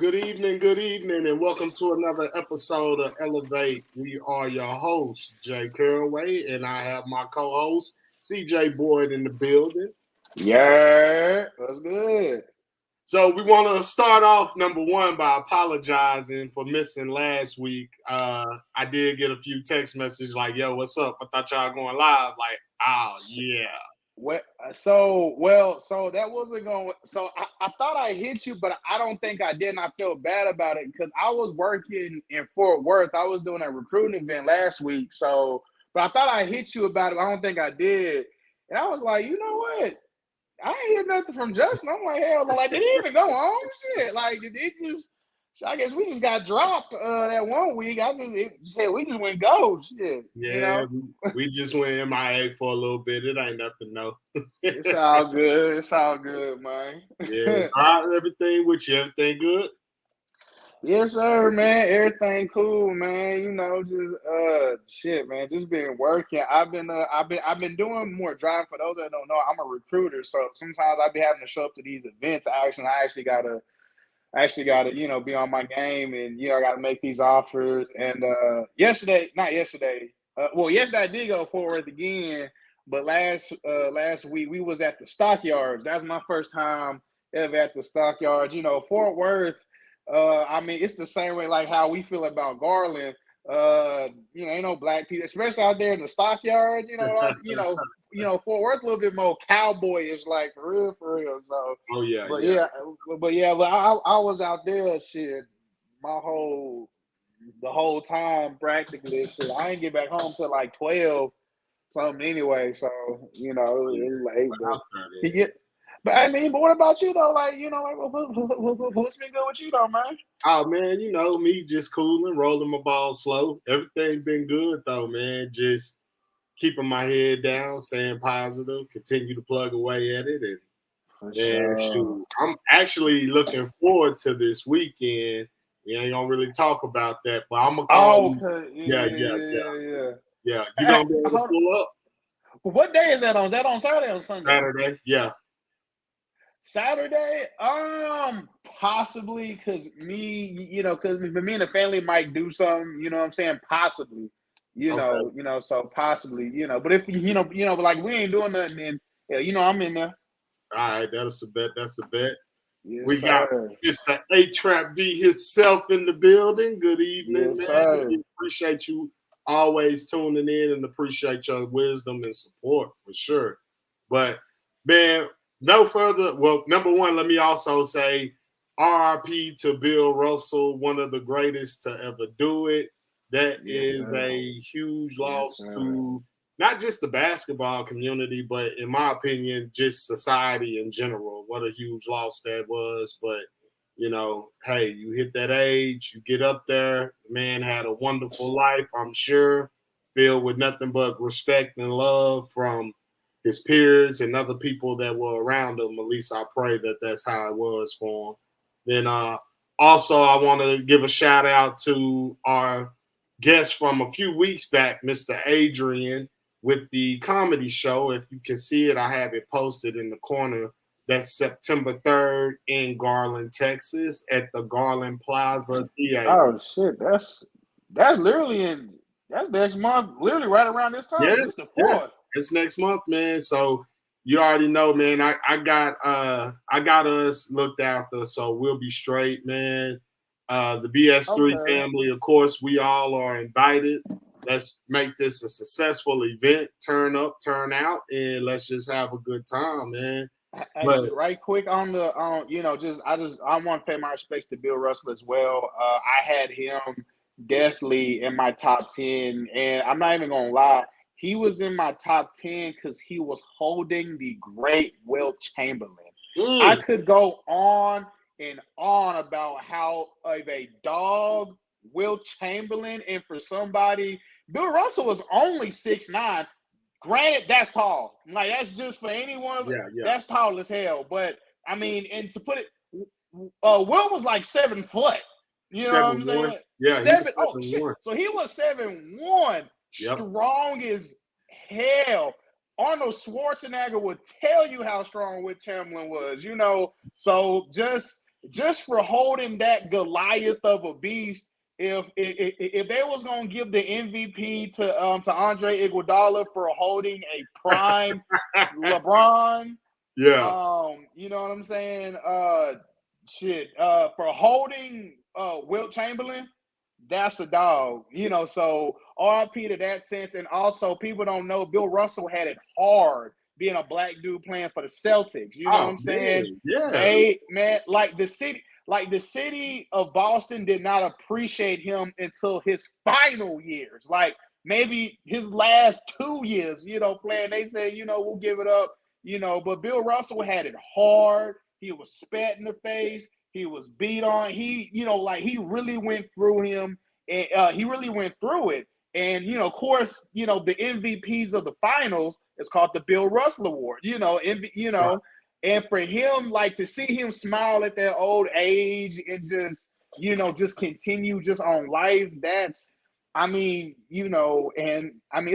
good evening, and welcome to another episode of Elevate. We are your hosts, Jay Caraway, and I have my co-host, CJ Boyd, in the building. Yeah, that's good. So we want to start off number one by apologizing for missing last week. I did get a few text messages like, "Yo, what's up? I thought y'all going live." Like, oh yeah, So that wasn't going. So I thought I hit you, but I don't think I did. And I feel bad about it because I was working in Fort Worth. I was doing a recruiting event last week. But I thought I hit you about it. I don't think I did. And I was like, you know what? I ain't hear nothing from Justin. I'm like, hell, like, did he even go home? Shit, like, it just. I guess we just got dropped that one week. We just went gold. Shit, yeah. We just went MIA for a little bit. It ain't nothing, no. It's all good. It's all good, man. Yeah, so how's everything with you? Everything good? Yes, sir, man. Everything cool, man. Just shit, man. Just been working. I've been doing more driving. For those that don't know, I'm a recruiter, so sometimes I be having to show up to these events. I actually gotta, be on my game, and I gotta make these offers. And not yesterday. Yesterday I did go forward again, but last week we was at the stockyards. That's my first time ever at the stockyards. Fort Worth. I mean, it's the same way like how we feel about Garland. Ain't no black people, especially out there in the stockyards. Fort Worth a little bit more cowboyish, like for real, for real. So, Oh yeah, but yeah. yeah, but I was out there, shit, the whole time practically. Shit, I didn't get back home till like 12 something anyway. So Oh, yeah. it was late, But but out there, he then. get. But I mean, but what about you though? Like, what's been good with you though, man? Oh man, me just cooling, rolling my ball slow. Everything been good though, man. Just keeping my head down, staying positive, continue to plug away at it, and For man, sure. shoot, I'm actually looking forward to this weekend. We ain't gonna really talk about that, but I'm gonna call Oh, you. okay. Yeah, Yeah, yeah, yeah, yeah, yeah, yeah. yeah. You gonna be able to Hold on. pull up What day is that on? Is that on Saturday or Sunday? Saturday? Yeah. Saturday? Possibly, because me and the family might do something. You know what I'm saying? Possibly. Okay. So possibly. But if but like we ain't doing nothing, then yeah, I'm in there. All right. That's a bet. That's a bet. Yes, We got sir. Mr. A Trap B himself in the building. Good evening, Yes, man. sir. We appreciate you always tuning in and appreciate your wisdom and support for sure. But man, no further. Well, number one, let me also say RIP to Bill Russell, one of the greatest to ever do it. That Yes, is sir. a huge Yes, loss sir. to not just the basketball community, but in my opinion, just society in general. What a huge loss that was. But, hey, you hit that age, you get up there. The man had a wonderful life, I'm sure, filled with nothing but respect and love from his peers and other people that were around him. At least I pray that that's how it was for him. Then also, I want to give a shout out to our guest from a few weeks back, Mr. Adrian, with the comedy show. If you can see it, I have it posted in the corner. That's September 3rd in Garland, Texas, at the Garland Plaza Theater. Oh shit, that's literally that's next month, literally right around this Yeah, time. This the yeah. fourth. It's next month, man. So you already know, man. I got us looked after, so we'll be straight, man. The BS3 Okay. family, of course, we all are invited. Let's make this a successful event. Turn up, turn out, and let's just have a good time, man. Hey, But just right quick on the I want to pay my respects to Bill Russell as well. I had him definitely in my top 10, and I'm not even gonna lie, he was in my top 10 because he was holding the great Wilt Chamberlain. I mm, could go on and on about how of a dog Wilt Chamberlain, and for somebody, Bill Russell was only 6'9". Granted, that's tall. Like that's just for anyone. yeah, yeah. That's tall as hell. But I mean, and to put it, Will was like 7 foot. You know what I'm 7'1". saying? Yeah, he was Seven. Oh shit. 7'1". So he was 7'1", Yep. strong as hell. Arnold Schwarzenegger would tell you how strong Wilt Chamberlain was. So just just for holding that Goliath of a beast. If they was gonna give the MVP to Andre Iguodala for holding a prime LeBron, Yeah. you know what I'm saying? For holding Wilt Chamberlain, that's a dog. So RIP to that sense. And also, people don't know Bill Russell had it hard being a black dude playing for the Celtics. You know what Oh I'm saying? man, yeah. They, man, like the city of Boston did not appreciate him until his final years. Like maybe his last 2 years, playing. They said, we'll give it up. But Bill Russell had it hard. He was spat in the face. He was beat on. He really went through him, and he really went through it. And of course, the MVPs of the finals is called the Bill Russell Award. Right. And for him, like to see him smile at that old age and just continue just on life. That's, it's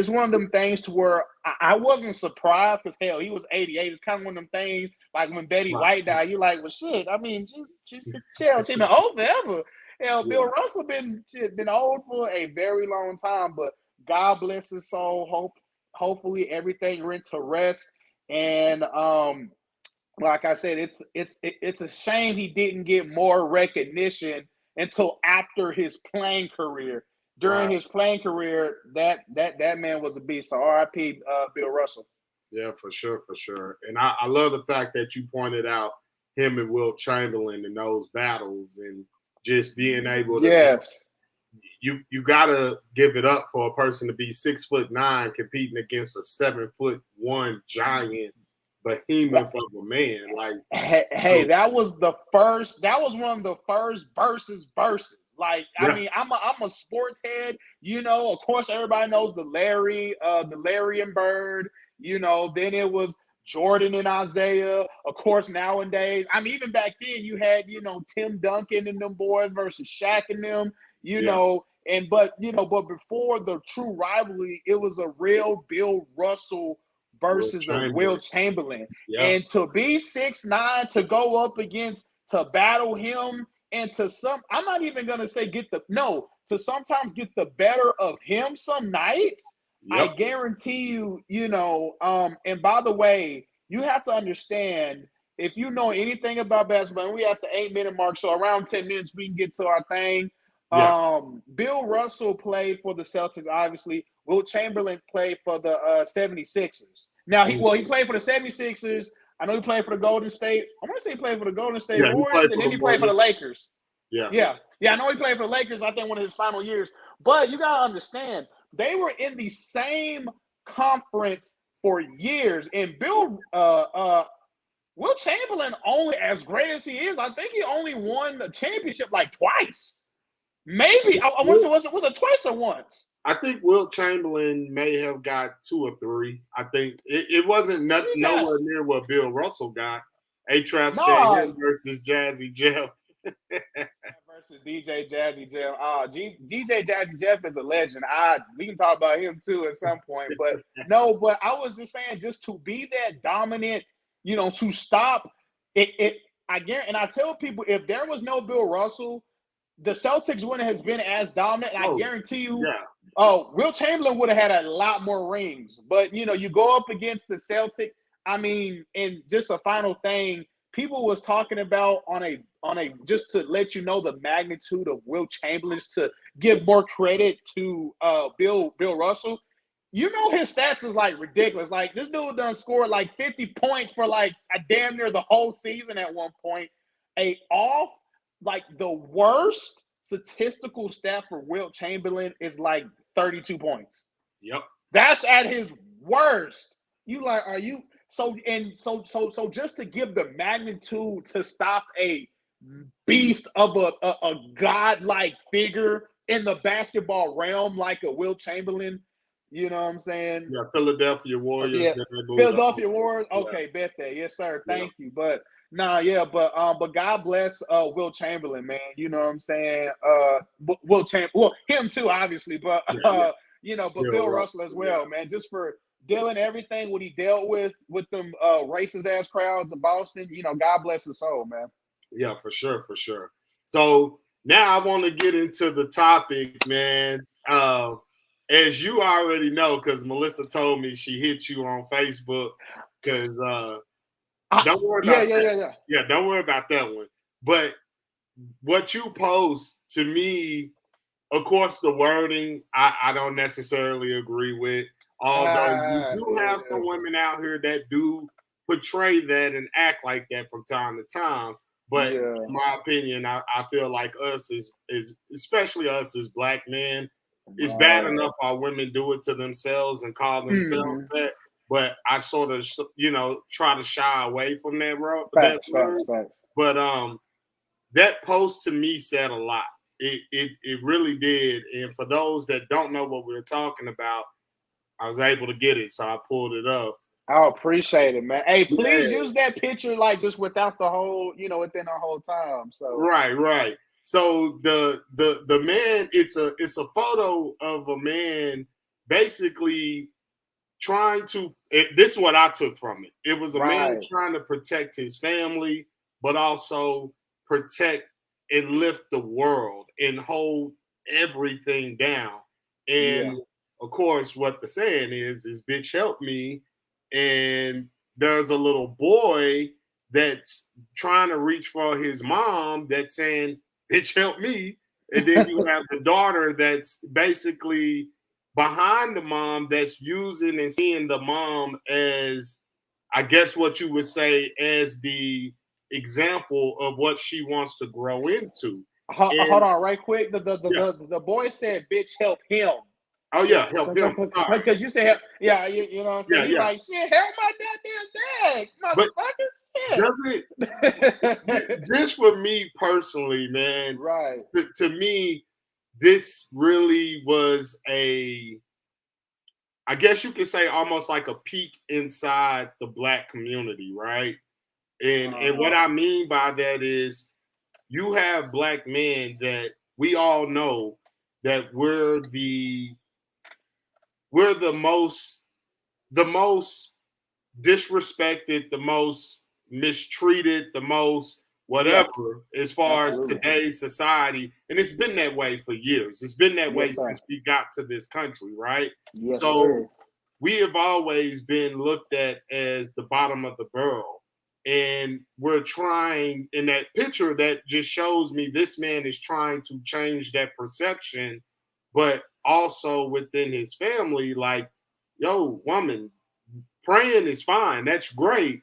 one of them things to where I wasn't surprised because hell, he was 88. It's kind of one of them things like when Betty Right. White died, you're like, well, shit. She's been old forever. Hell, Yeah. Bill Russell been old for a very long time, but God bless his soul. Hopefully everything went to rest. And like I said, it's a shame he didn't get more recognition until after his playing career. During his playing career, that man was a beast. So RIP Bill Russell. Yeah, for sure. And I love the fact that you pointed out him and Will Chamberlain in those battles and just being able to Yes. you gotta give it up for a person to be 6'9" competing against a 7'1" giant behemoth of a man. Like, hey, that was one of the first versus. Like, yeah. I mean, I'm a sports head, of course everybody knows the Larry and Bird, then it was Jordan and Isaiah. Of course, nowadays, I mean, even back then you had, Tim Duncan and them boys versus Shaq and them, but before the true rivalry, it was a real Bill Russell versus a Will Chamberlain. Yeah. And to be 6'9", to go up against, to battle him, and I'm not even gonna say to sometimes get the better of him some nights. Yep. I guarantee you, and by the way, you have to understand, if you know anything about basketball, and we have the 8-minute mark, so around 10 minutes we can get to our thing. Yeah. Bill Russell played for the Celtics, obviously. Will Chamberlain played for the 76ers. Now, he played for the 76ers. I know he played for the Golden State. I want to say he played for the Golden State Warriors, and then he played for the Lakers. Yeah. I know he played for the Lakers, I think, one of his final years. But you got to understand, they were in the same conference for years. And Will Chamberlain, only as great as he is, I think he only won the championship like twice. Maybe. I wonder, was it twice or once? I think Wilt Chamberlain may have got 2 or 3. I think it wasn't nowhere near what Bill Russell got. A-Trap said him versus Jazzy Jeff. Versus DJ Jazzy Jeff. DJ Jazzy Jeff is a legend. We can talk about him too at some point. But no, but I was just saying, just to be that dominant, to stop it. I guarantee, and I tell people, if there was no Bill Russell, the Celtics wouldn't have been as dominant. And I guarantee you, Will Chamberlain would have had a lot more rings. But you go up against the Celtics. I mean, and just a final thing, people was talking about on a just to let you know the magnitude of Will Chamberlain, to give more credit to Bill Russell. His stats is like ridiculous. Like, this dude done scored like 50 points for like a damn near the whole season at one point. Like the worst statistical stat for Wilt Chamberlain is like 32 points. Yep. That's at his worst. So just to give the magnitude to stop a beast of a godlike figure in the basketball realm like a Wilt Chamberlain, you know what I'm saying? Yeah, Philadelphia Warriors. Yeah. Philadelphia Warriors. Okay, bet that. Yes, sir. Thank you. But but God bless Will Chamberlain, man. You know what I'm saying? Him too, obviously, but but Bill Russell as well, man. Just for dealing everything what he dealt with them racist ass crowds in Boston. God bless his soul, man. Yeah, for sure, for sure. So now I want to get into the topic, man. As you already know, because Melissa told me she hit you on Facebook, because don't worry Yeah, about yeah, that. yeah, yeah. Yeah, don't worry about that one. But what you post to me, of course, the wording I don't necessarily agree with. Although you do have Yeah, some women out here that do portray that and act like that from time to time. But yeah. in my opinion, I feel like us is especially us as black men, it's bad Right. enough our women do it to themselves and call themselves Mm-hmm. that. But I sort of try to shy away from that Facts, facts, word. facts. But that post to me said a lot. It really did. And for those that don't know what we are talking about, I was able to get it, so I pulled it up. I appreciate it, man. Hey, please Yeah, use that picture like just without the whole, within our whole time. So right, right. So the man, it's a photo of a man basically trying to. This is what I took from it. It was a man right. trying to protect his family, but also protect and lift the world and hold everything down. Yeah. And of course, what the saying is "bitch help me." And there's a little boy that's trying to reach for his mom that's saying "bitch help me." And then you have the daughter that's basically behind the mom that's using and seeing the mom as, I guess what you would say, as the example of what she wants to grow into. Hold And on, right quick. yeah, The boy said, "Bitch, help him." oh yeah, help him. Sorry. Because you said, yeah, you know what I'm saying. Yeah, He yeah. like, shit, help my goddamn But dad, does it motherfuckers. just for me personally, man, Right. to me, this really was I guess you could say almost like a peek inside the black community, right? And what Uh-huh. I mean by that is you have black men that we all know that we're the most disrespected, the most mistreated, the most Yeah, whatever as far as absolutely. today's society. And it's been that way for years. It's been that way Yes, sir. since we got to this country, right? Yes, So sir. we have always been looked at as the bottom of the barrel. And we're trying, in that picture that just shows me this man is trying to change that perception, but also within his family, like, yo, woman, praying is fine. That's great.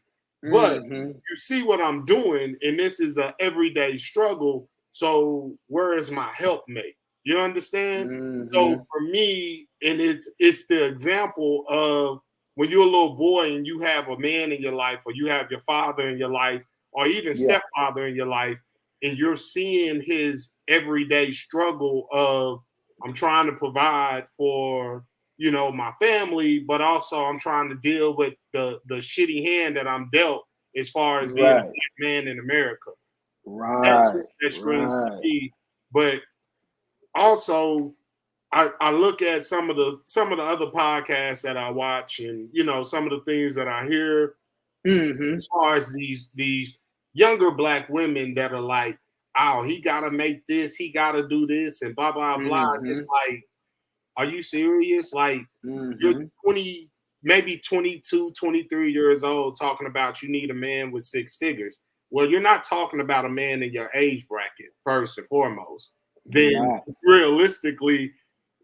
But Mm-hmm. you see what I'm doing, and this is a everyday struggle. So where is my helpmate? You understand? So Mm-hmm. for me, and it's the example of when you're a little boy and you have a man in your life, or you have your father in your life, or even Yeah. stepfather in your life, and you're seeing his everyday struggle of I'm trying to provide for my family, but also I'm trying to deal with the shitty hand that I'm dealt as far as being a Right. black man in America. That's what Right. that screams to Right. me. But also I look at some of the other podcasts that I watch, and some of the things that I hear Mm-hmm. as far as these younger black women that are like, oh, he gotta make this, he gotta do this, and blah blah blah. It's Mm-hmm. like, are you serious? Like, you're Mm-hmm. 20, maybe 22, 23 years old talking about you need a man with six figures. Well, you're not talking about a man in your age bracket, first and foremost. You're Then not. realistically,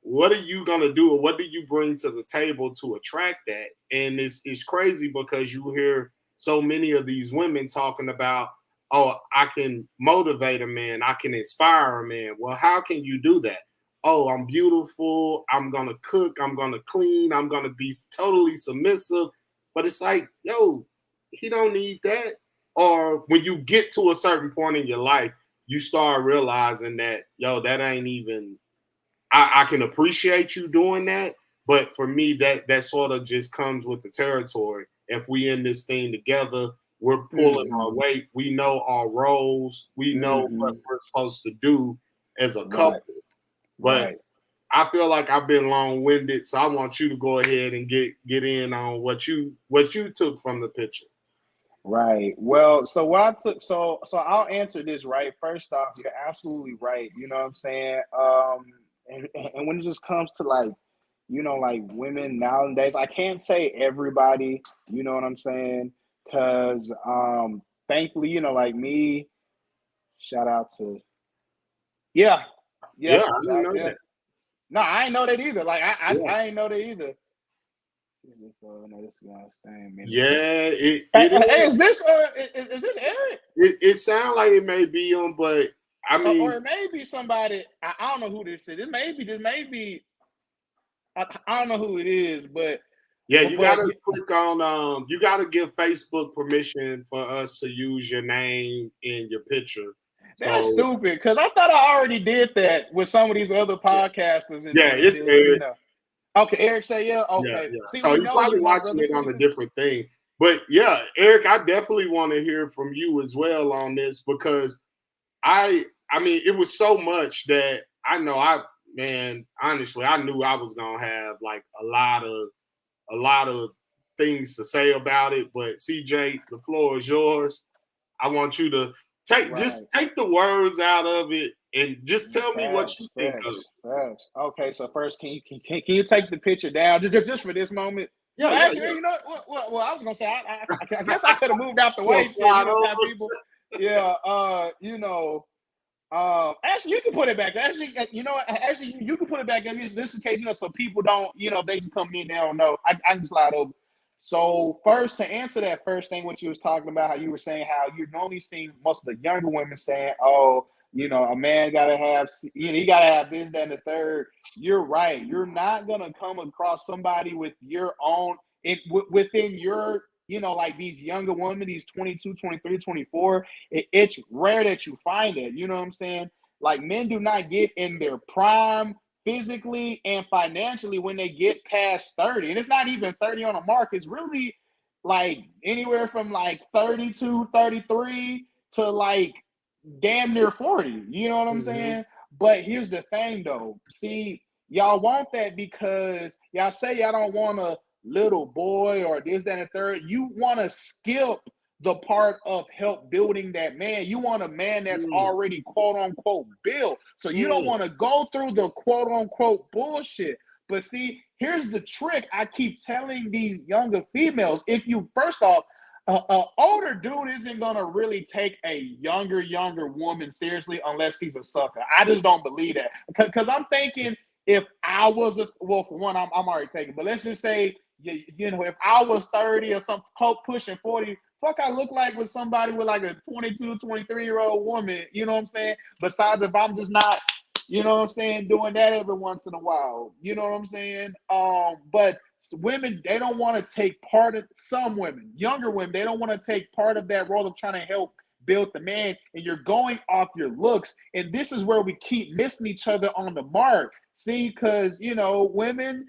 what are you gonna do, or what do you bring to the table to attract that? And it's crazy because you hear so many of these women talking about, oh, I can motivate a man, I can inspire a man. Well, how can you do that? Oh, I'm beautiful, I'm gonna cook, I'm gonna clean, I'm gonna be totally submissive. But it's like, yo, he don't need that. Or when you get to a certain point in your life, you start realizing that, yo, that ain't even, I can appreciate you doing that, but for me, that sort of just comes with the territory. If we in this thing together, we're pulling our Mm-hmm. weight. We know our roles. We know what Mm-hmm. we're supposed to do as a couple. Right. But Right. I feel like I've been long winded, so I want you to go ahead and get in on what you took from the picture. Right. Well, so what I took, so I'll answer this, right. First off, you're absolutely right. You know what I'm saying? And when it just comes to like, like women nowadays, I can't say everybody. You know what I'm saying? Because thankfully, like me, shout out to yeah, Yeah, yeah, I didn't know yeah. that. No, I ain't know that either. Like Yeah, I ain't know that either. No, this guy's thing, man. yeah, it Hey, is. is this Eric? It sounds like it may be on, but I Or mean, it may be somebody. I don't know who this is. It may be. This may be. I don't know who it is, but yeah, but you but gotta click on you gotta give Facebook permission for us to use your name in your picture. that's So stupid. Because I thought I already did that with some of these other yeah, podcasters, yeah, and it's then Eric. Okay, Eric say yeah. Yeah, Okay, yeah. see, So we you're know probably you, my watching brother. it on See, a different thing. But yeah, Eric, I definitely want to hear from you as well on this because I mean, it was so much that I know man, honestly, I knew I was gonna have like a lot of things to say about it. But CJ, the floor is yours. I want you to right. just take the words out of it and just tell me what Facts, you think of it. facts, facts. Okay, so first, can you take the picture down just for this moment? Yeah, Well, yeah, actually, yeah. well, I was gonna say, I guess I could have moved out the You're way, gonna shit. slide Type over. people. Yeah, actually, you can put it back. Actually, what? Actually, you can put it back. This in case so people don't, they just come in, they don't know. I can slide over. So first, to answer that first thing, what you was talking about, how you were saying how you normally see most of the younger women saying, "Oh, a man gotta have, he gotta have this, that, and the third." You're right. You're not gonna come across somebody with your own within your, like these younger women, these 22, 23, 24. It's rare that you find it. You know what I'm saying? Like men do not get in their prime physically and financially when they get past 30. And it's not even 30 on the mark. It's really like anywhere from like 32, 33 to like damn near 40. You know what I'm Mm-hmm. saying? But here's the thing though. See, y'all want that because y'all say y'all don't want a little boy or this, that, and the third. You want to skip the part of help building that man. You want a man that's Mm, already quote unquote built. So you don't mm, want to go through the quote unquote bullshit. But see, here's the trick I keep telling these younger females. If you, first off, an older dude isn't gonna really take a younger woman seriously unless he's a sucker. I just don't believe that because I'm thinking if I was well, for one, I'm already taken. But let's just say if I was 30 or some pushing 40, fuck I look like with somebody with like a 22, 23-year-old woman. You know what I'm saying? Besides, if I'm just not, what I'm saying, doing that every once in a while. You know what I'm saying? But women, they don't want to take part of, some women, younger women, they don't want to take part of that role of trying to help build the man, and you're going off your looks. And this is where we keep missing each other on the mark. See, because women,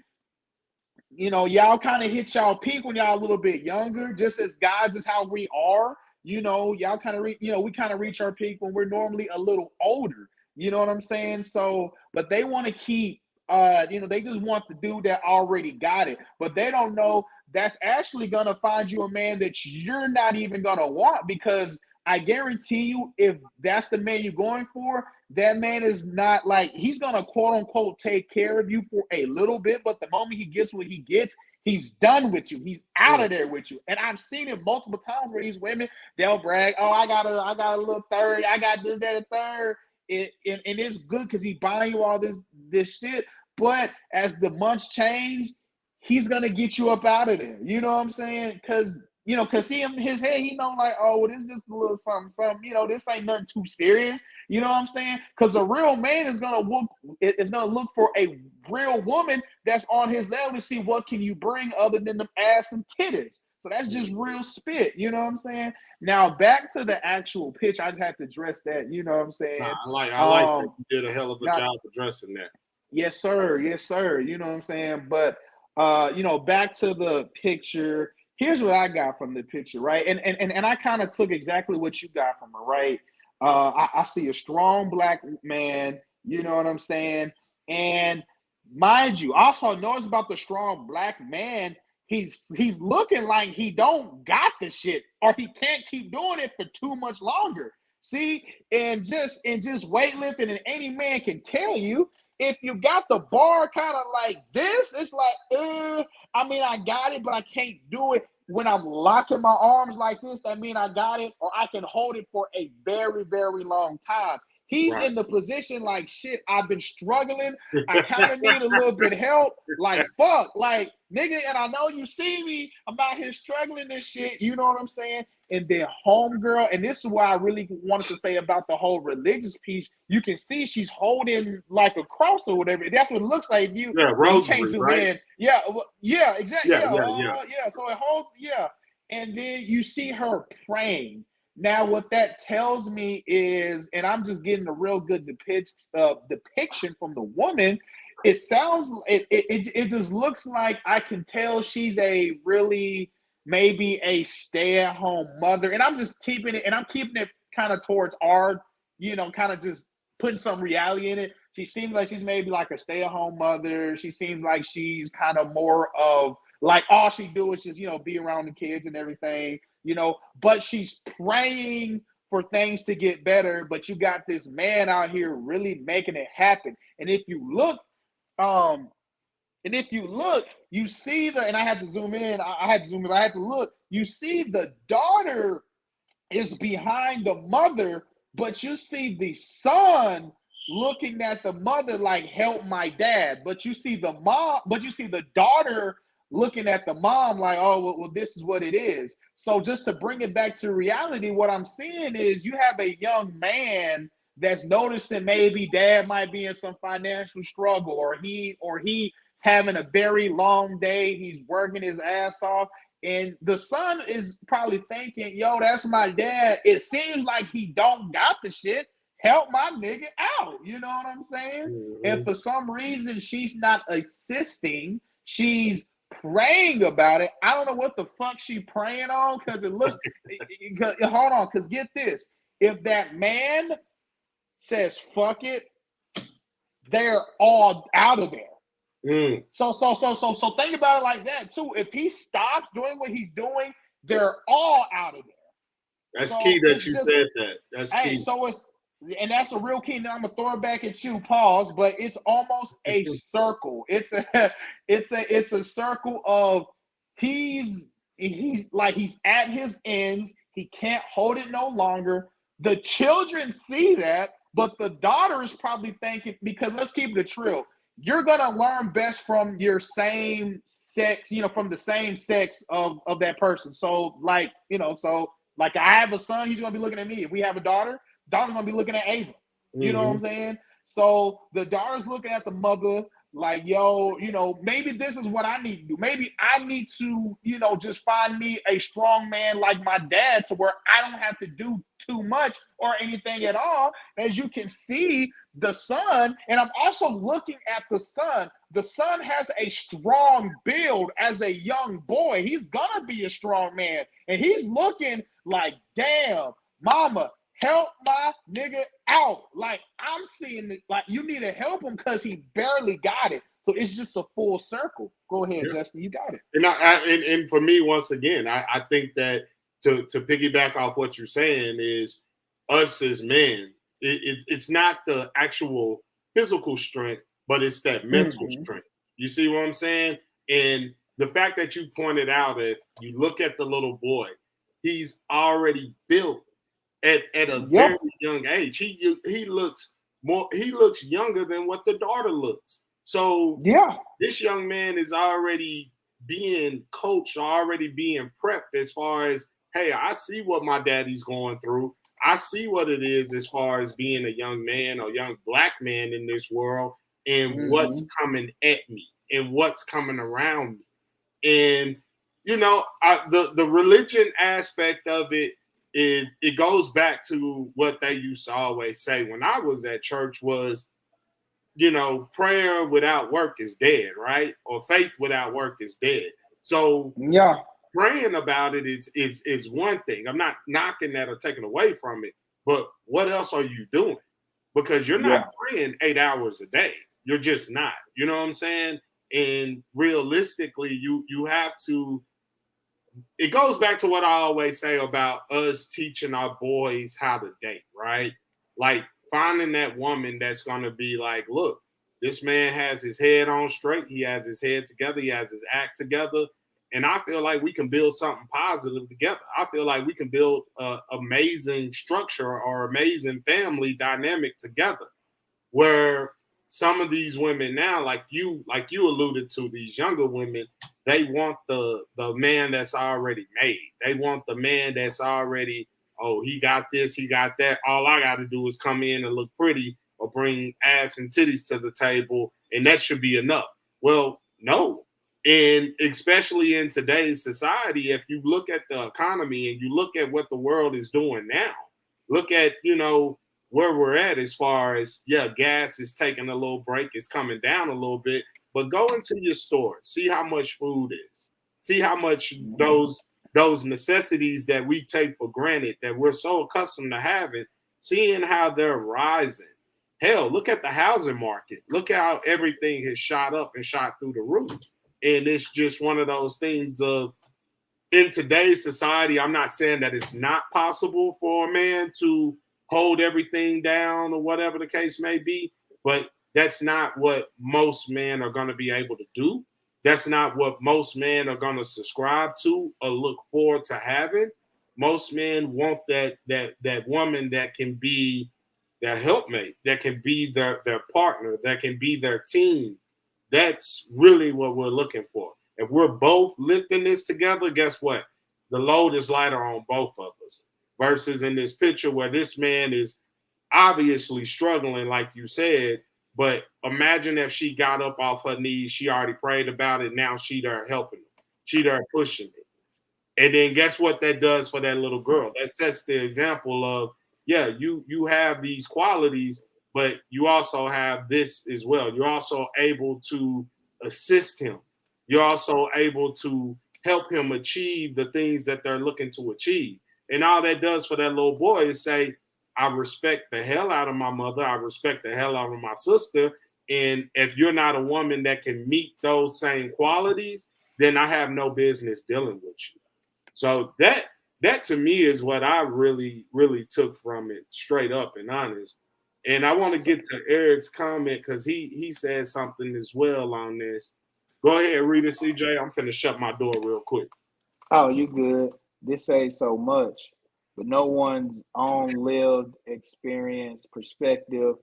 y'all kind of hit y'all peak when y'all a little bit younger, just as guys is how we are. Y'all kind of we kind of reach our peak when we're normally a little older. You know what I'm saying? So, but they want to keep they just want the dude that already got it, but they don't know that's actually gonna find you a man that you're not even gonna want, because I guarantee you, if that's the man you're going for, that man is not like, he's gonna quote unquote take care of you for a little bit, but the moment he gets what he gets, he's done with you. He's out mm. of there with you. And I've seen it multiple times where these women, they'll brag, "Oh, I got a little third, I got this, that, a third." And it's good because he's buying you all this shit. But as the months change, he's gonna get you up out of there. You know what I'm saying? Because he in his head, he know like, oh, well, this is just a little something. This ain't nothing too serious. You know what I'm saying? Because a real man is gonna look for a real woman that's on his level to see what can you bring other than the ass and titties. So that's just real spit. You know what I'm saying? Now back to the actual pitch. I just have to address that. You know what I'm Nah, saying? I like that. You did a hell of a Now, job addressing that. yes, sir. Yes, sir. You know what I'm saying? But back to the picture. Here's what I got from the picture, right? And I kind of took exactly what you got from her, right? I see a strong black man, you know what I'm saying? And mind you, also notice about the strong black man, he's looking like he don't got the shit, or he can't keep doing it for too much longer. See, and just weightlifting, and any man can tell you, if you got the bar kind of like this, it's like, I mean, I got it, but I can't do it. When I'm locking my arms like this, that means I got it, or I can hold it for a very, very long time. He's in the position like, shit, I've been struggling. I kind of need a little bit of help. Like, fuck, like, nigga, and I know you see me. I'm out here struggling this shit. You know what I'm saying? And then homegirl, and this is what I really wanted to say about the whole religious piece. You can see she's holding like a cross or whatever. That's what it looks like. You can't zoom in. Yeah, exactly. Yeah. So it holds. Yeah, and then you see her praying. Now, what that tells me is, and I'm just getting a real good depiction from the woman. It sounds, it just looks like I can tell she's a really, maybe a stay-at-home mother. And I'm just keeping it, kind of towards our, kind of just putting some reality in it. She seems like she's maybe like a stay-at-home mother. She seems like she's kind of more of like all she do is just, be around the kids and everything, but she's praying for things to get better. But you got this man out here really making it happen. And if you look, you see and I had to zoom in. I had to look. You see the daughter is behind the mother, but you see the son looking at the mother like, help my dad. But you see the daughter looking at the mom like, oh, well, this is what it is. So just to bring it back to reality, what I'm seeing is you have a young man that's noticing maybe dad might be in some financial struggle, or he having a very long day. He's working his ass off. And the son is probably thinking, yo, that's my dad. It seems like he don't got the shit. Help my nigga out. You know what I'm saying? Mm-hmm. And for some reason, she's not assisting. She's praying about it. I don't know what the fuck she praying on, because it looks, hold on, because get this. If that man says, fuck it, they're all out of there. Mm. So think about it like that too. If he stops doing what he's doing, they're all out of there. That's key that you said that. That's key. So and that's a real key. Now I'm gonna throw it back at you, pause. But it's almost a circle. It's a circle of he's at his ends. He can't hold it no longer. The children see that, but the daughter is probably thinking, because let's keep it real. You're going to learn best from your same sex, from the same sex of that person. So like I have a son, he's going to be looking at me. If we have a daughter's going to be looking at Ava. You know what I'm saying? So the daughter's looking at the mother like, yo, maybe this is what I need to do. Maybe I need to, just find me a strong man like my dad, to where I don't have to do too much or anything at all. As you can see, the son, and I'm also looking at the son. The son has a strong build as a young boy. He's gonna be a strong man. And he's looking like, damn, mama, help my nigga out. Like, I'm seeing it, like, you need to help him because he barely got it. So it's just a full circle. Go ahead, Justin, you got it. And for me, once again, I think that to piggyback off what you're saying is, us as men, it's not the actual physical strength, but it's that mental strength. You see what I'm saying? And the fact that you pointed out that you look at the little boy, he's already built at a very young age. He looks younger than what the daughter looks. So this young man is already being coached, already being prepped as far as, hey, I see what my daddy's going through. I see what it is as far as being a young man or young black man in this world, and what's coming at me and what's coming around me. And, the religion aspect of it goes back to what they used to always say when I was at church was, prayer without work is dead, right? Or faith without work is dead. So praying about it is one thing. I'm not knocking that or taking away from it, but what else are you doing? Because you're not praying 8 hours a day. You're just not. You know what I'm saying? And realistically, you have to. It goes back to what I always say about us teaching our boys how to date, right? Like finding that woman that's going to be like, look, this man has his head on straight, he has his head together, he has his act together, and I feel like we can build something positive together. I feel like we can build an amazing structure or amazing family dynamic together where some of these women now, like you alluded to, these younger women, they want the man that's already made. They want the man that's already, oh, he got this, he got that. All I got to do is come in and look pretty or bring ass and titties to the table, and that should be enough. Well, no. And especially in today's society, if you look at the economy and you look at what the world is doing now, look at, where we're at as far as, yeah, gas is taking a little break, it's coming down a little bit, but go into your store, see how much food is, see how much those necessities that we take for granted, that we're so accustomed to having, seeing how they're rising. Hell, look at the housing market. Look how everything has shot up and shot through the roof. And it's just one of those things of, in today's society, I'm not saying that it's not possible for a man to hold everything down or whatever the case may be, but that's not what most men are going to be able to do. That's not what most men are going to subscribe to or look forward to having. Most men want that woman that can be their helpmate, that can be their partner, that can be their team. That's really what we're looking for. If we're both lifting this together, guess what? The load is lighter on both of us. Versus in this picture where this man is obviously struggling, like you said, but imagine if she got up off her knees, she already prayed about it, now she there helping him. She there pushing it. And then guess what that does for that little girl? That sets the example of, yeah, you have these qualities, but you also have this as well. You're also able to assist him. You're also able to help him achieve the things that they're looking to achieve. And all that does for that little boy is say, I respect the hell out of my mother. I respect the hell out of my sister. And if you're not a woman that can meet those same qualities, then I have no business dealing with you. So that to me is what I really, really took from it, straight up and honest. And I want to get to Eric's comment because he said something as well on this. Go ahead, read it, CJ. I'm finna shut my door real quick. Oh, you good. This says so much, but no one's own lived experience, perspective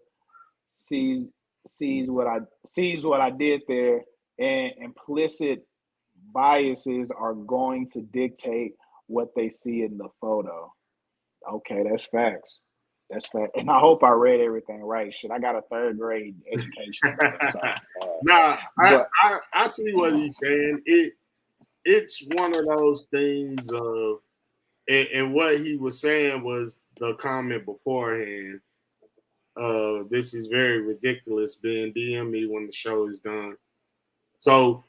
sees sees what I did there, and implicit biases are going to dictate what they see in the photo. Okay, that's facts. That's fact. And I hope I read everything right. Shit, I got a third grade education, brother. So, Nah, but I see what he's saying. It's one of those things of, and what he was saying was the comment beforehand. This is very ridiculous. Ben, DM me when the show is done. So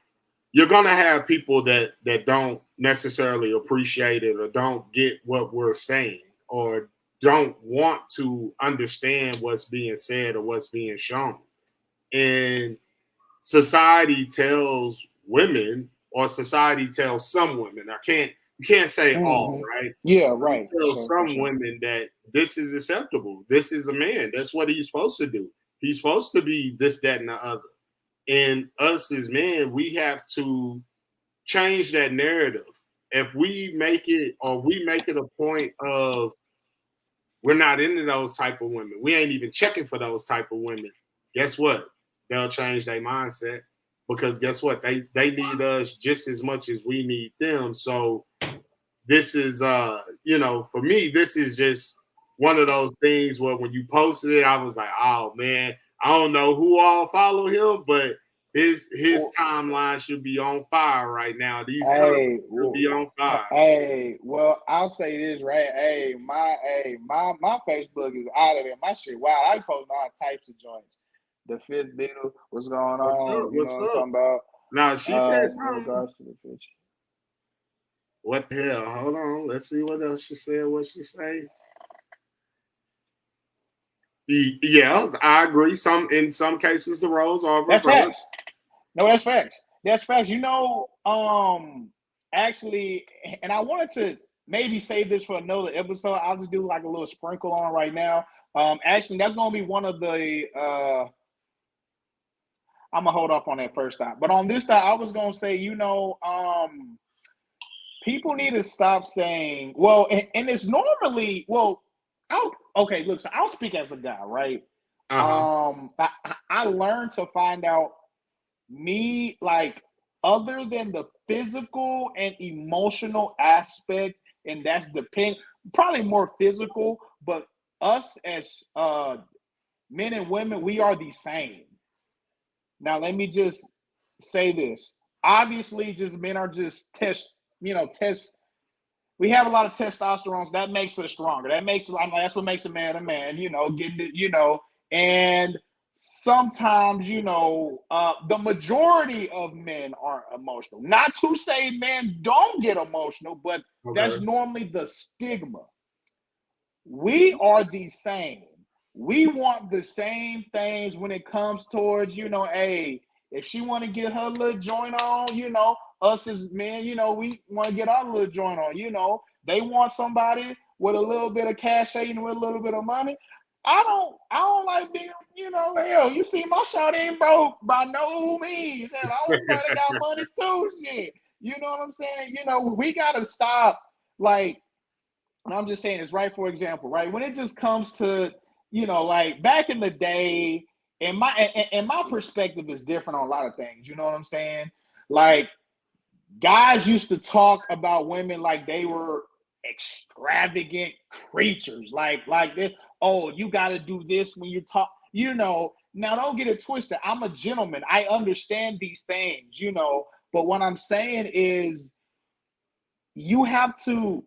you're gonna have people that don't necessarily appreciate it or don't get what we're saying or don't want to understand what's being said or what's being shown. And society tells women, or society tells some women, you can't say all, right? yeah, It right. For tells sure, for some sure. women that this is acceptable. This is a man. That's what he's supposed to do. He's supposed to be this, that, and the other. And us as men, we have to change that narrative. If we make it, or we make it a point of we're not into those type of women, we ain't even checking for those type of women, guess what? They'll change their mindset because guess what? They need us just as much as we need them. So this is for me, this is just one of those things where when you posted it, I was like, oh man, I don't know who all follow him, but his timeline should be on fire right now. These comments should be on fire. Well, I'll say this, right? My Facebook is out of there. My shit, wow, I post all types of joints. The fifth bill, what's going What's on? up? You know What's what I'm up? talking about? Now she said In something. regards to the picture. What the hell? Hold on. Let's see what else she said. What she say? Yeah, I agree. In some cases the roles are That's reversed. facts. No, that's facts. That's facts. Actually, and I wanted to maybe save this for another episode. I'll just do like a little sprinkle on right now. Actually, that's gonna be one of the. I'm gonna hold off on that first time, but on this time, I was gonna say, people need to stop saying, well, and it's normally, well, okay, look, so I'll speak as a guy, right? Uh-huh. I learned to find out me, like, other than the physical and emotional aspect, and that's probably more physical, but us as men and women, we are the same. Now, let me just say this. Obviously, just men are just test. We have a lot of testosterone, so that makes us stronger. That's what makes a man a man. Getting it. And sometimes, the majority of men are emotional. Not to say men don't get emotional, but that's Okay. normally the stigma. We are the same. We want the same things when it comes towards, hey, if she want to get her little joint on, us as men, we want to get our little joint on, they want somebody with a little bit of cash and with a little bit of money. I don't like being, hell, you see my shot ain't broke by no means. Hell, I want somebody that got money too, shit. You know what I'm saying? We gotta stop, like, and I'm just saying this, right? For example, right, when it just comes to, like back in the day, and my perspective is different on a lot of things. You know what I'm saying? Like, guys used to talk about women like they were extravagant creatures, like this. Oh, you got to do this when you talk. Now don't get it twisted. I'm a gentleman. I understand these things. But what I'm saying is, you have to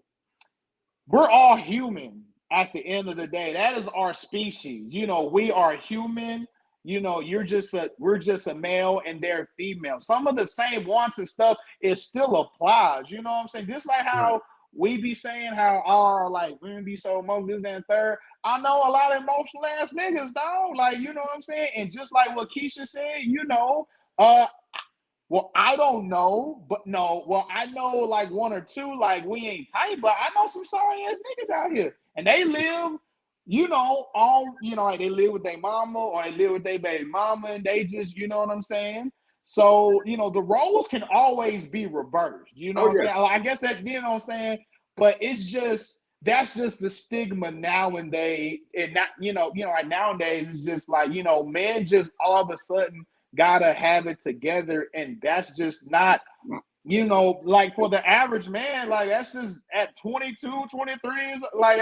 we're all human at the end of the day. That is our species. We are human. We're just a male and they're female. Some of the same wants and stuff, it still applies. You know what I'm saying? Just like Right. how we be saying how like women be so emotional, this, that, and third. I know a lot of emotional ass niggas, dog. Like, you know what I'm saying? And just like what Keisha said, uh, well, I don't know, but no. Well, I know like one or two, like we ain't tight, but I know some sorry ass niggas out here, and they live, like they live with their mama or they live with their baby mama, and they just, you know what I'm saying. So the roles can always be reversed. You know Oh what I'm yeah. saying? I guess that, you know what I'm saying. But it's just that's just the stigma nowadays, and not like nowadays it's just like men just all of a sudden gotta have it together, and that's just not, like for the average man, like that's just at 22, 23, like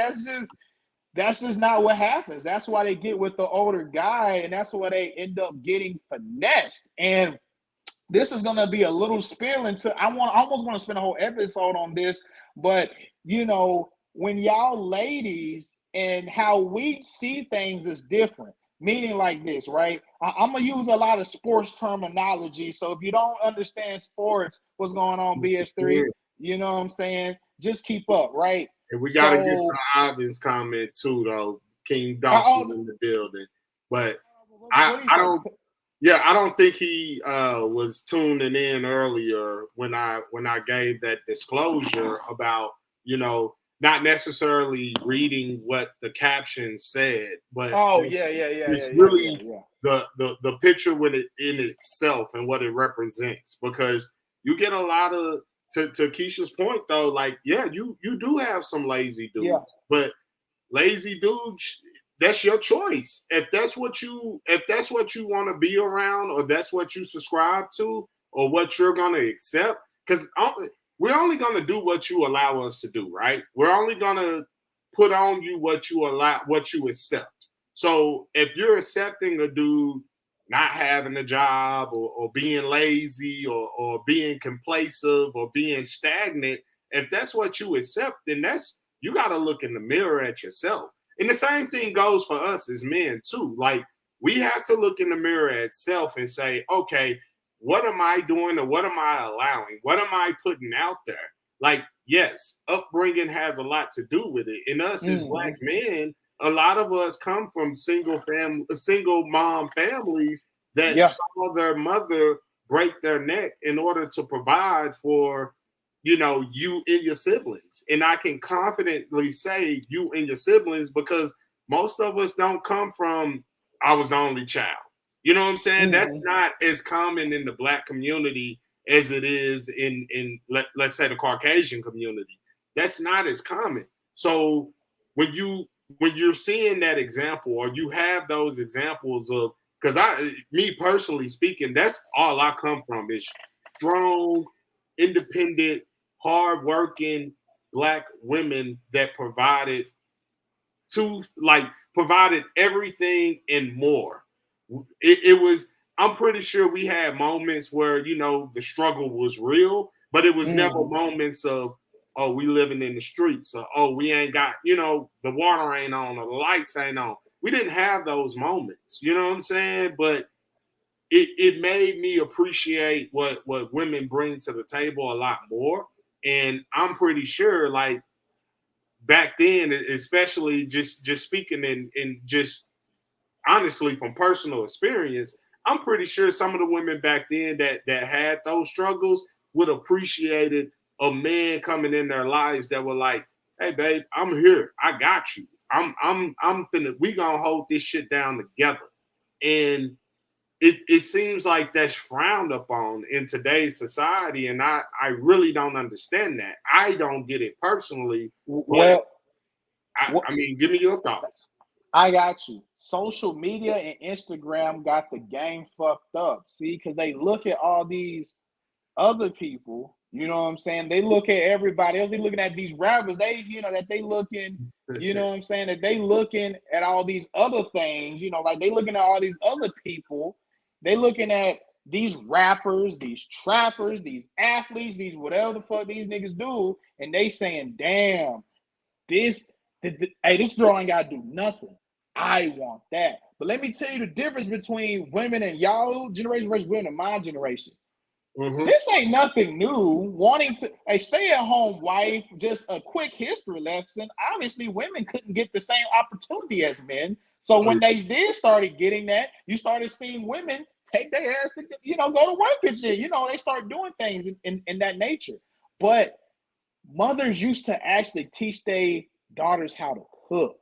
that's just not what happens. That's why they get with the older guy, and that's why they end up getting finessed. And this is gonna be a little spill into, I almost want to spend a whole episode on this, but when y'all ladies and how we see things is different. Meaning like this, right? I'm gonna use a lot of sports terminology. So if you don't understand sports, what's going on, BS3? You know what I'm saying? Just keep up, right? And we got to get to So, Ivan's comment too, though. King Donkey's oh, in the building, but what do you I say? don't. Yeah, I don't think he was tuning in earlier when I gave that disclosure about not necessarily reading what the caption said, but Oh, yeah. it's really the picture with it in itself and what it represents, because you get a lot of, to Keisha's point though, like, yeah, you do have some lazy Yeah. dudes, but lazy dudes, that's your choice. If that's what you want to be around, or that's what you subscribe to, or what you're going to accept, because we're only going to do what you allow us to do, right? We're only going to put on you what you accept. So if you're accepting a dude not having a job, or being lazy, or being complacent, or being stagnant, if that's what you accept, then you got to look in the mirror at yourself. And the same thing goes for us as men too. Like, we have to look in the mirror at self and say, okay, what am I doing, or what am I allowing? What am I putting out there? Like, yes, upbringing has a lot to do with it. And us as Mm-hmm. black men, a lot of us come from single mom families that Yeah. saw their mother break their neck in order to provide for, you know, you and your siblings. And I can confidently say you and your siblings because most of us don't come from, I was the only child. You know what I'm saying? That's not as common in the Black community as it is in let's say the Caucasian community. That's not as common. So when you're seeing that example, or you have those examples of, because me personally speaking, that's all I come from is strong, independent, hardworking Black women that provided everything and more. It was, I'm pretty sure we had moments where, you know, the struggle was real, but it was never moments of, oh, we living in the streets, or oh, we ain't got, you know, the water ain't on or the lights ain't on. We didn't have those moments, you know what I'm saying? But it made me appreciate what women bring to the table a lot more. And I'm pretty sure, like, back then, especially just speaking in just honestly from personal experience, I'm pretty sure some of the women back then that had those struggles would appreciated a man coming in their lives that were like, "Hey, babe, I'm here. I got you. I'm finna. We gonna hold this shit down together." And it seems like that's frowned upon in today's society, and I really don't understand that. I don't get it personally, but Well, I mean, give me your thoughts. I got you. Social media and Instagram got the game fucked up. See, because they look at all these other people, you know what I'm saying? They look at everybody else. They looking at these rappers. They, you know, that they looking, you know what I'm saying? That they looking at all these other things, you know, like they looking at all these other people. They looking at these rappers, these trappers, these athletes, these whatever the fuck these niggas do, and they saying, damn, this, hey, this girl ain't got to do nothing. I want that. But let me tell you the difference between women and y'all generation versus women in my generation. This ain't nothing new. Wanting to a stay-at-home wife, just a quick history lesson. Obviously, women couldn't get the same opportunity as men. So when they did started getting that, you started seeing women take their ass to, you know, go to work and shit. You know, they start doing things in that nature. But mothers used to actually teach their daughters how to cook.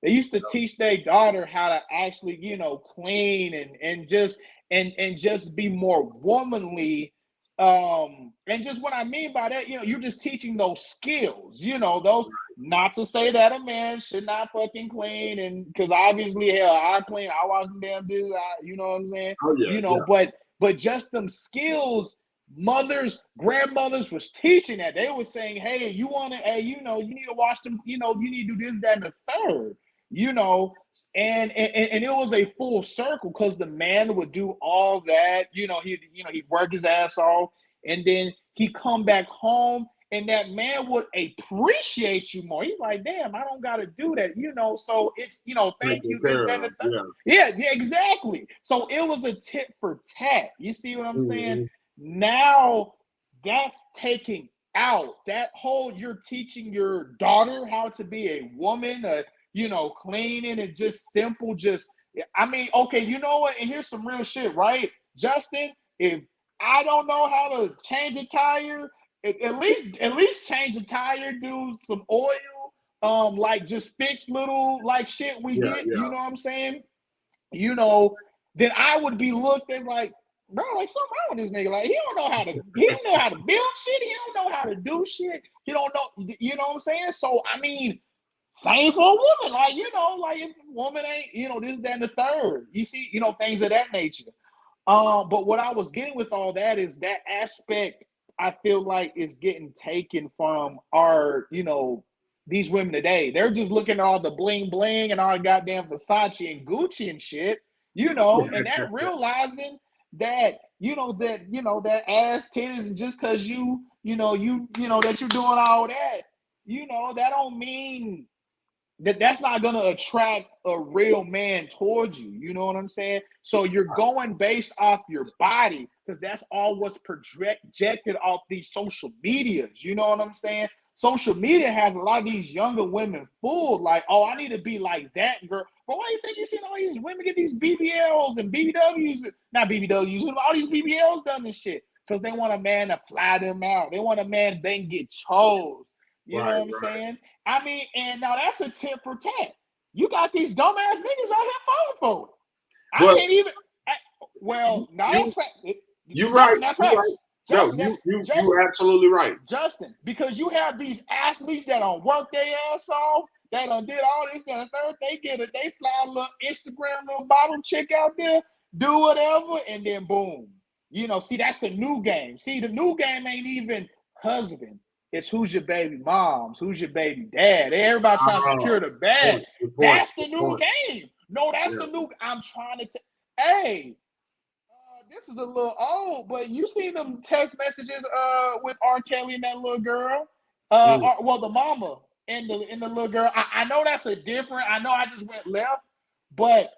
They used to teach their daughter how to actually, you know, clean and just be more womanly. And just what I mean by that, you know, you're just teaching those skills, you know, those, not to say that a man should not fucking clean, and because obviously, hell, I clean, I wash the damn dishes, you know what I'm saying? Oh yeah, You know, but just them skills, mothers, grandmothers was teaching that. They were saying, hey, you want to, hey, you know, you need to wash them, you know, you need to do this, that, and the third, you know, and it was a full circle because the man would do all that, you know, he'd work his ass off, and then he'd come back home, and that man would appreciate you more. He's like, damn, I don't got to do that, you know, so it's, you know, thank taken you, this, care that, and the of. third. Yeah, exactly. So it was a tit for tat. You see what I'm saying? Now that's taking out that whole, you're teaching your daughter how to be a woman, you know, cleaning and just simple, just, I mean, okay, you know what? And here's some real shit, right? Justin, if I don't know how to change a tire, at least change a tire, do some oil, like just fix little like shit we get, you know what I'm saying? You know, then I would be looked as like, bro, like something wrong with this nigga. Like he don't know how to build shit. He don't know how to do shit. He don't know, you know what I'm saying? So I mean, same for a woman. Like, you know, like if a woman ain't, you know, this, that, and the third. You see, you know, things of that nature. But what I was getting with all that is that aspect I feel like is getting taken from our, you know, these women today. They're just looking at all the bling bling and all the goddamn Versace and Gucci and shit, you know, and that realizing that, that ass titties, and just because you know that you're doing all that, you know, that don't mean that's not going to attract a real man towards you. You know what I'm saying? So you're going based off your body because that's all what's projected off these social medias. You know what I'm saying? social media has a lot of these younger women fooled, like, oh, I need to be like that girl. But why do you think you seen all these women get these BBLs and BBWs, not BBWs, all these BBLs done this shit? Because they want a man to fly them out. They want a man they can get chose. You know what I'm saying? I mean, and now that's a tit for tat. You got these dumbass niggas out here falling for it. I can't even. Well, now that's fact. You're right. That's right. Justin, no, you're absolutely right, Justin. Because you have these athletes that don't work their ass off, that done did all this, that, and third. They get it. They fly a little Instagram, little bottle chick out there, do whatever, and then boom. You know, see, that's the new game. See, the new game ain't even husband. It's who's your baby moms, who's your baby dad. Everybody trying to secure the bag. That's the new game. No, that's the new. I'm trying to. Hey. This is a little old, but you see them text messages with R. Kelly and that little girl. Well, the mama and the little girl. I know that's a different. I know I just went left, but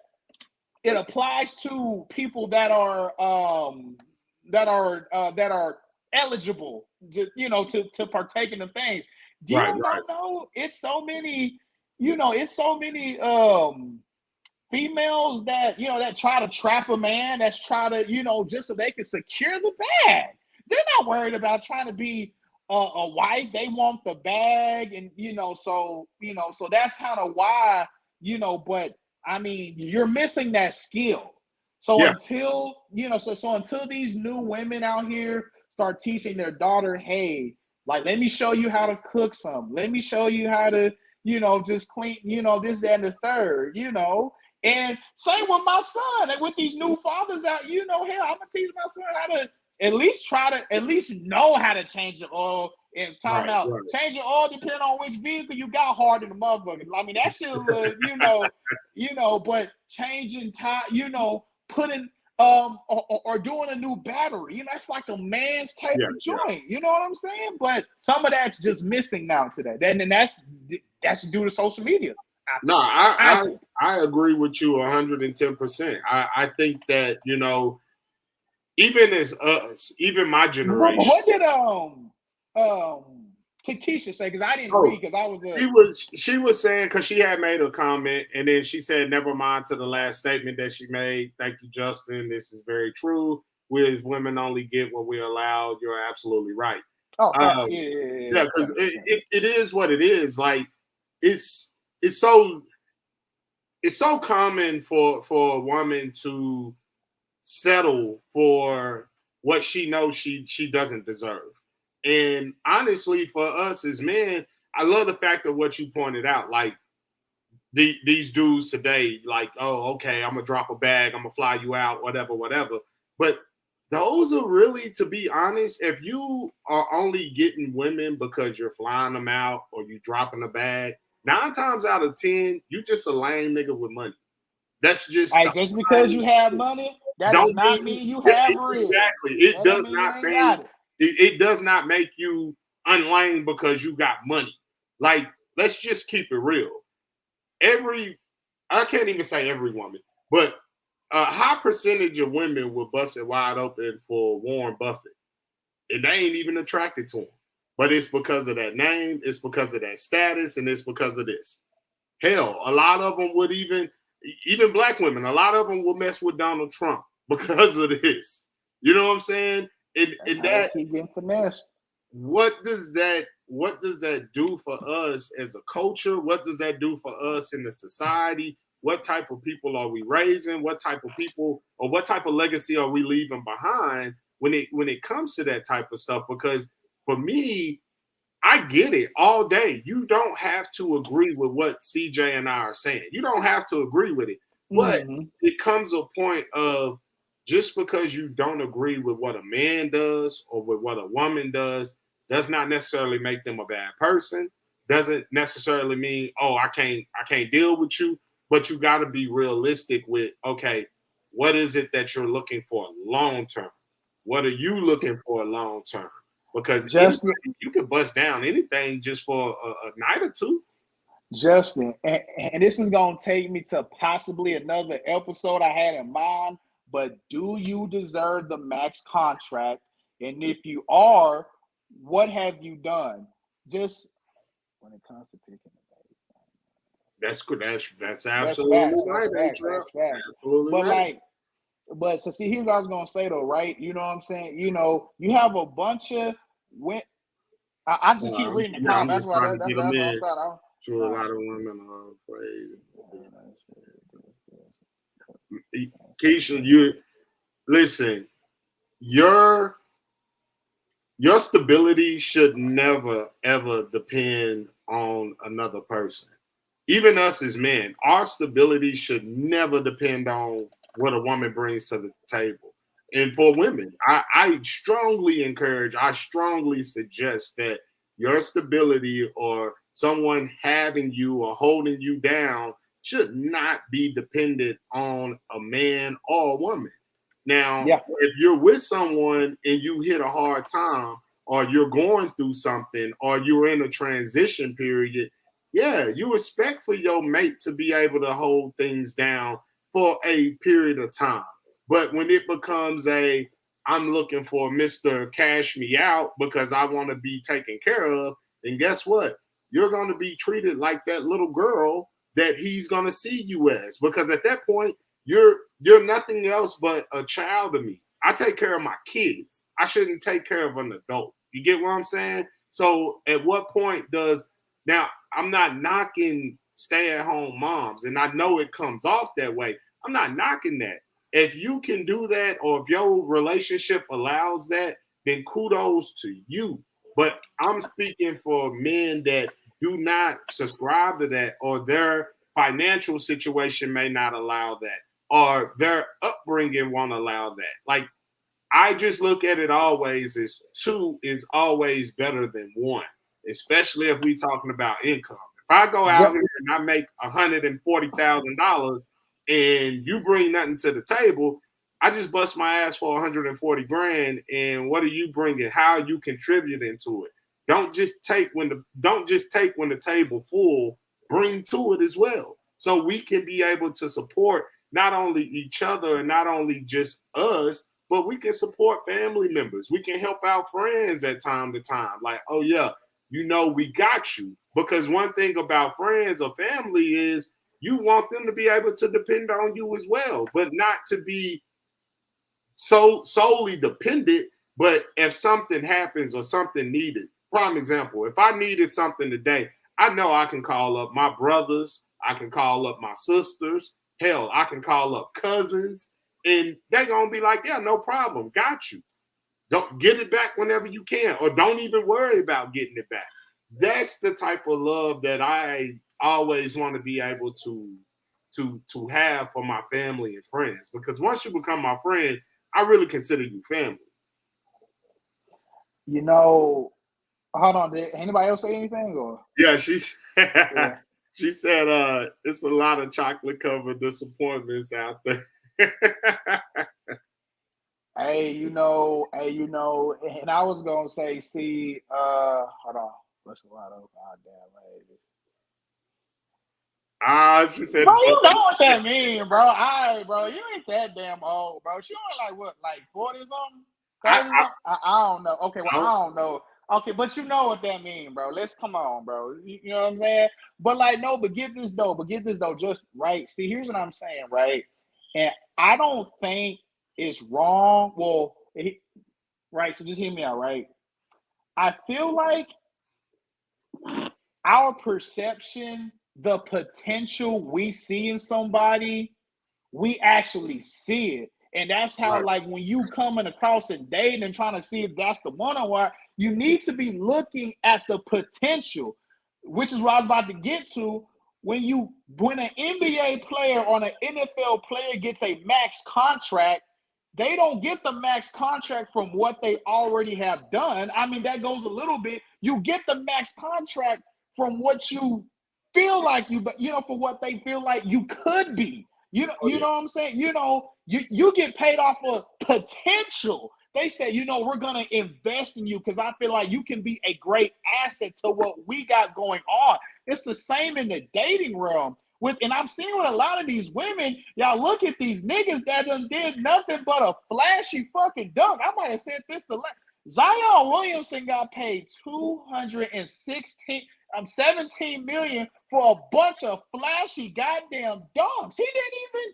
it applies to people that are eligible, just, you know, to partake in the things. Do you know it's so many, you know, it's so many females that, you know, that try to trap a man, that's try to, you know, just so they can secure the bag. They're not worried about trying to be a wife. They want the bag, and so that's kind of why, but I mean, you're missing that skill. So until until these new women out here start teaching their daughter, hey, like, let me show you how to cook some, let me show you how to, just clean, this, that, and the third, And same with my son, and with these new fathers out, hell, I'm gonna teach my son how to at least know how to change the oil and time out. Right. Change your oil depending on which vehicle you got, hard in the motherfucker. I mean, that shit, but changing tire, putting or doing a new battery, that's like a man's type of joint. You know what I'm saying? But some of that's just missing now today. And that's due to social media. No, I agree with you 110%. I think that, even as us, even my generation. What did Keisha say? Because I didn't read, because I was she was saying, because she had made a comment, and then she said, never mind to the last statement that she made. Thank you, Justin. This is very true. We as women only get what we're allowed. You're absolutely right. Oh, yeah, because it is what it is. Like, it's so common for a woman to settle for what she knows she doesn't deserve. And honestly, for us as men, I love the fact of what you pointed out. Like, these dudes today, like, oh, okay, I'm gonna drop a bag, I'm gonna fly you out, whatever. But those are really, to be honest, if you are only getting women because you're flying them out or you dropping a bag, 9 times out of 10, you just a lame nigga with money. That's just just because you have money, that does not mean you have real. Exactly. It does not mean it does not make you unlame because you got money. Like, let's just keep it real. I can't even say every woman, but a high percentage of women will bust it wide open for Warren Buffett, and they ain't even attracted to him. But it's because of that name, it's because of that status, and it's because of this. Hell, a lot of them would even black women, a lot of them will mess with Donald Trump because of this. You know what I'm saying? And that keep getting finessed. What does that do for us as a culture? What does that do for us in the society? What type of people are we raising? What type of people, or what type of legacy are we leaving behind when it comes to that type of stuff? Because for me, I get it all day. You don't have to agree with what CJ and I are saying. You don't have to agree with it. But it comes a point of, just because you don't agree with what a man does or with what a woman does not necessarily make them a bad person. Doesn't necessarily mean, oh, I can't deal with you. But you got to be realistic with, okay, what is it that you're looking for long term? What are you looking for long term? Because you can bust down anything just for a night or two. Justin, and this is going to take me to possibly another episode I had in mind, but do you deserve the max contract? And if you are, what have you done? just when it comes to picking a date. That's good. That's That's absolutely facts. That's right, facts. H-Rap. That's facts. Absolutely But right. like, but so see, here's what I was gonna say though, right? You know what I'm saying? You know, you have a bunch of when I just keep reading the Yeah, I'm comments. That's just why trying to get them that's what I'm in. saying. Sure, a Nah. lot of women are afraid. Keisha, you listen. Your your stability should never ever depend on another person. Even us as men, our stability should never depend on what a woman brings to the table. And for women, I strongly encourage, I strongly suggest that your stability or someone having you or holding you down should not be dependent on a man or a woman. Now, Yeah. if you're with someone and you hit a hard time, or you're going through something, or you're in a transition period, yeah, you expect for your mate to be able to hold things down for a period of time. But when it becomes I'm looking for Mr. Cash Me Out because I want to be taken care of, then guess what? You're going to be treated like that little girl that he's going to see you as, because at that point you're nothing else but a child to me. I take care of my kids. I shouldn't take care of an adult. You get what I'm saying? So at what point does now I'm not knocking stay-at-home moms, and I know it comes off that way. I'm not knocking that. If you can do that, or if your relationship allows that, then kudos to you. But I'm speaking for men that do not subscribe to that, or their financial situation may not allow that, or their upbringing won't allow that. Like, I just look at it always as two is always better than one, especially if we talking about income. If I go out here and I make $140,000 and you bring nothing to the table, I just bust my ass for 140 grand. And what are you bringing? How are you contributing to it? Don't just take when the table full. Bring to it as well, so we can be able to support not only each other and not only just us, but we can support family members. We can help out friends at time to time. Like, oh yeah, we got you. Because one thing about friends or family is you want them to be able to depend on you as well, but not to be so solely dependent. But if something happens or something needed, prime example, if I needed something today, I know I can call up my brothers, I can call up my sisters, hell, I can call up cousins, and they're gonna be like, yeah, no problem, got you. Don't get it back whenever you can, or don't even worry about getting it back. That's the type of love that I always want to be able to have for my family and friends. Because once you become my friend, I really consider you family. You know, hold on. Did anybody else say anything or? Yeah, Yeah. she said it's a lot of chocolate covered disappointments out there. And I was gonna say, see, hold on. What's a lot of goddamn lady? She said, Bro, you know what that mean, bro. Bro, you ain't that damn old, bro. She only like what, like 40 something? 30 something? I don't know. Okay, well, I don't know. Okay, but you know what that mean, bro. Let's come on, bro. You know what I'm saying? But like, no, but get this though, just right. See, here's what I'm saying, right? And I don't think it's wrong. Well, right. So just hear me out, right? I feel like our perception, the potential we see in somebody, we actually see it. And that's how, right. like, when you coming across and dating and trying to see if that's the one or what, you need to be looking at the potential, which is what I was about to get to. When an NBA player or an NFL player gets a max contract, they don't get the max contract from what they already have done. I mean, that goes a little bit. You get the max contract from what you feel like for what they feel like you could be. You know what I'm saying? You get paid off of potential. They say, we're gonna invest in you because I feel like you can be a great asset to what we got going on. It's the same in the dating realm. And I'm seeing with a lot of these women, y'all look at these niggas that done did nothing but a flashy fucking dunk. I might have said this Zion Williamson got paid 17 million for a bunch of flashy goddamn dunks. He didn't even.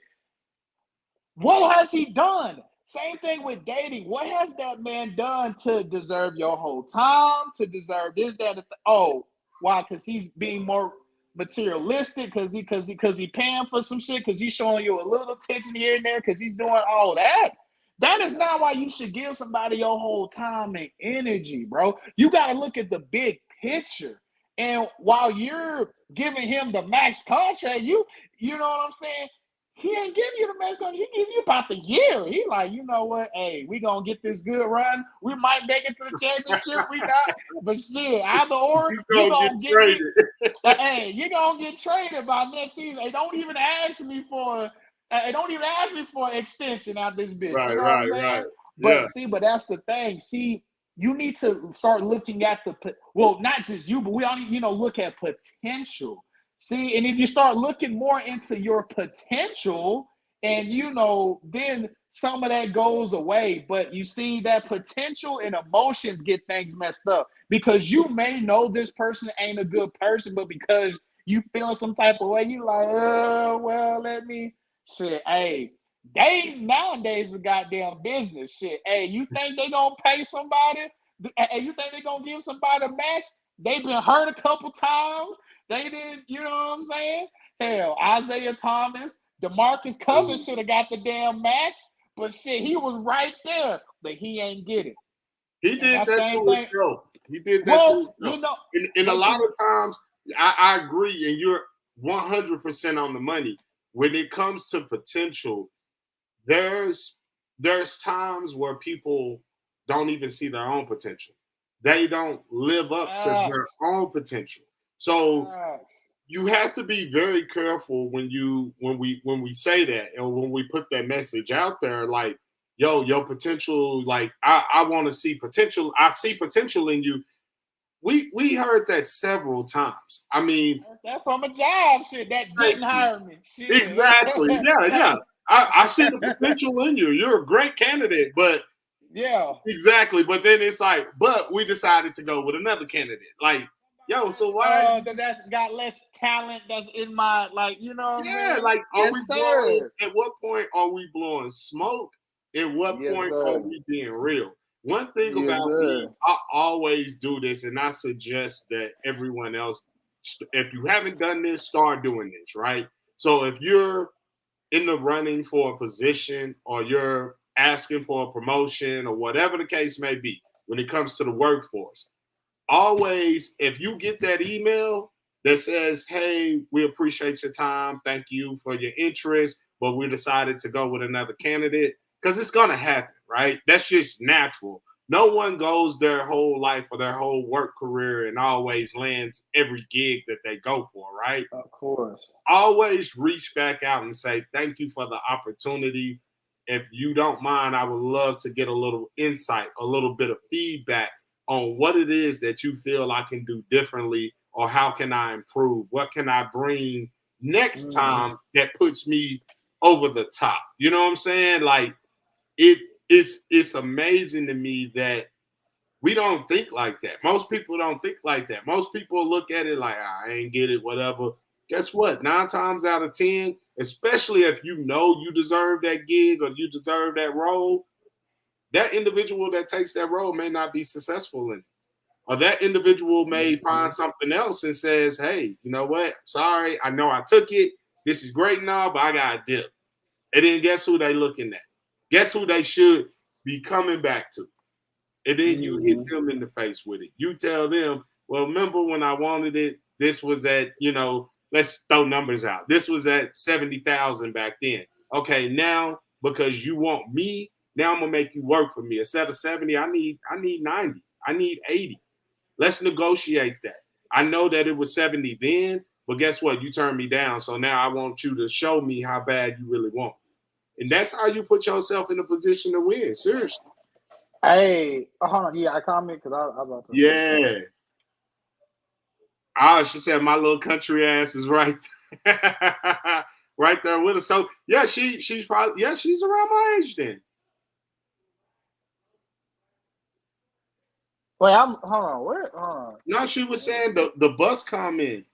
What has he done? Same thing with dating. What has that man done to deserve your whole time? To deserve this, that, and oh, why? Because he's being more materialistic. Because he paying for some shit. Because he's showing you a little attention here and there. Because he's doing all that. That is not why you should give somebody your whole time and energy, bro. You got to look at the big picture. And while you're giving him the max contract, you know what I'm saying? He ain't give you the max contract. He give you about the year. He like, you know what? Hey, we gonna get this good run. We might make it to the championship. We not, but shit, either or, you gonna get traded. Hey, you gonna get traded by next season. They don't even ask me for an extension out this bitch. Right, you know right, what I'm saying? right. But see, but that's the thing. See, you need to start looking at not just you, but we all need, look at potential. See, and if you start looking more into your potential, and then some of that goes away. But you see, that potential and emotions get things messed up because you may know this person ain't a good person, but because you feeling some type of way, you like, well, let me shit. Hey, they nowadays is goddamn business shit. Hey, you think they gonna pay somebody? Hey, you think they gonna give somebody a match? They've been hurt a couple times. They did, you know what I'm saying? Hell, Isaiah Thomas, DeMarcus Cousins should have got the damn max, but shit, he was right there, but he ain't get it. He did that to himself. He did that to himself. And a lot of times, I agree, and you're 100% on the money. When it comes to potential, there's times where people don't even see their own potential. They don't live up to their own potential. So you have to be very careful when we say that and when we put that message out there, like, yo, your potential, like I want to see potential. I see potential in you. We heard that several times. I mean, that from a job shit that didn't hire me. Shit. Exactly. Yeah. I see the potential in you. You're a great candidate, but yeah, exactly. But then it's like, but we decided to go with another candidate. Like, yo, so why? That's got less talent. That's in my Yeah, like, are we blowing? At what point are we blowing smoke? At what point are we being real? One thing about me, I always do this, and I suggest that everyone else, if you haven't done this, start doing this, right? So if you're in the running for a position or you're asking for a promotion or whatever the case may be, when it comes to the workforce, always, if you get that email that says, hey, we appreciate your time, thank you for your interest, but we decided to go with another candidate, because it's going to happen, right? That's just natural. No one goes their whole life or their whole work career and always lands every gig that they go for, right? Of course. Always reach back out and say, thank you for the opportunity. If you don't mind, I would love to get a little insight, a little bit of feedback on what it is that you feel I can do differently, or how can I improve? What can I bring next time that puts me over the top? You know what I'm saying? Like, it's amazing to me that we don't think like that. Most people don't think like that. Most people look at it like, I ain't get it, whatever. Guess what? 9 times out of 10, especially if you know you deserve that gig or you deserve that role, that individual that takes that role may not be successful in it. Or that individual may find something else and says, hey, you know what? Sorry, I know I took it. This is great now, but I got a dip. And then guess who they looking at? Guess who they should be coming back to? And then you hit them in the face with it. You tell them, well, remember when I wanted it, this was at, let's throw numbers out. This was at 70,000 back then. Okay, now because you want me, now I'm gonna make you work for me. Instead of 70, I need 90. I need 80. Let's negotiate that. I know that it was 70 then, but guess what? You turned me down. So now I want you to show me how bad you really want. And that's how you put yourself in a position to win. Seriously. Hey, hold on. Yeah, I comment because I was about to. Yeah. She said my little country ass is right there. Right there with us. So yeah, she's probably, she's around my age then. Wait, hold on. Where? Hold on. No, she was saying the bus comment.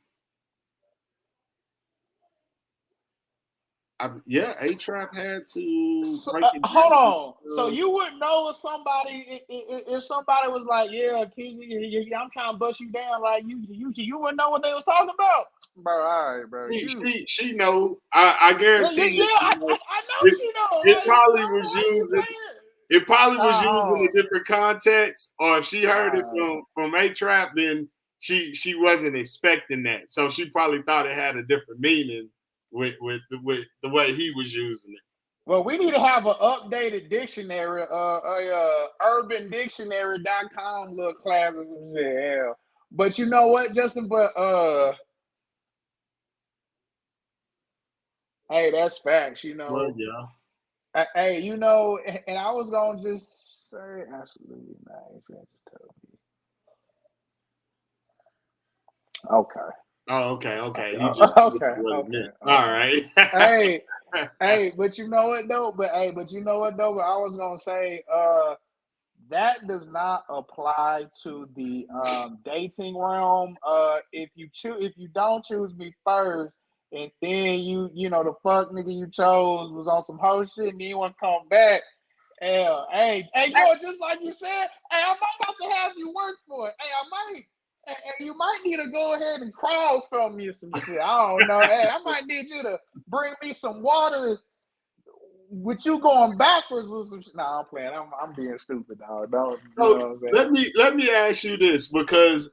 Yeah, A-Trap had to break it down. Hold on. So you wouldn't know if somebody was like, "Yeah, I'm trying to bust you down," like you wouldn't know what they was talking about, bro. All right, bro. She know. I guarantee you. I know she knows. It probably was used. It probably was used in a different context, or if she heard it from A-Trap, then she wasn't expecting that. So she probably thought it had a different meaning with the way he was using it. Well, we need to have an updated dictionary, urbandictionary.com little class or some shit. Yeah. But you know what, Justin? But hey, that's facts, you know. Well, yeah. Hey, you know, and I was gonna just say absolutely not. Okay. Oh, okay. He just okay. All right. hey, but you know what though? But I was gonna say, that does not apply to the dating realm. If you don't choose me first, and then you know the fuck nigga you chose was on some hoe shit, and then you want to come back. Hey, yo, just like you said, hey, I'm about to have you work for it. Hey, I might. And you might need to go ahead and crowdfund me some shit. I don't know. Hey, I might need you to bring me some water with you going backwards or some shit. Nah, I'm playing. I'm being stupid, dog. Don't, so you know let me ask you this, because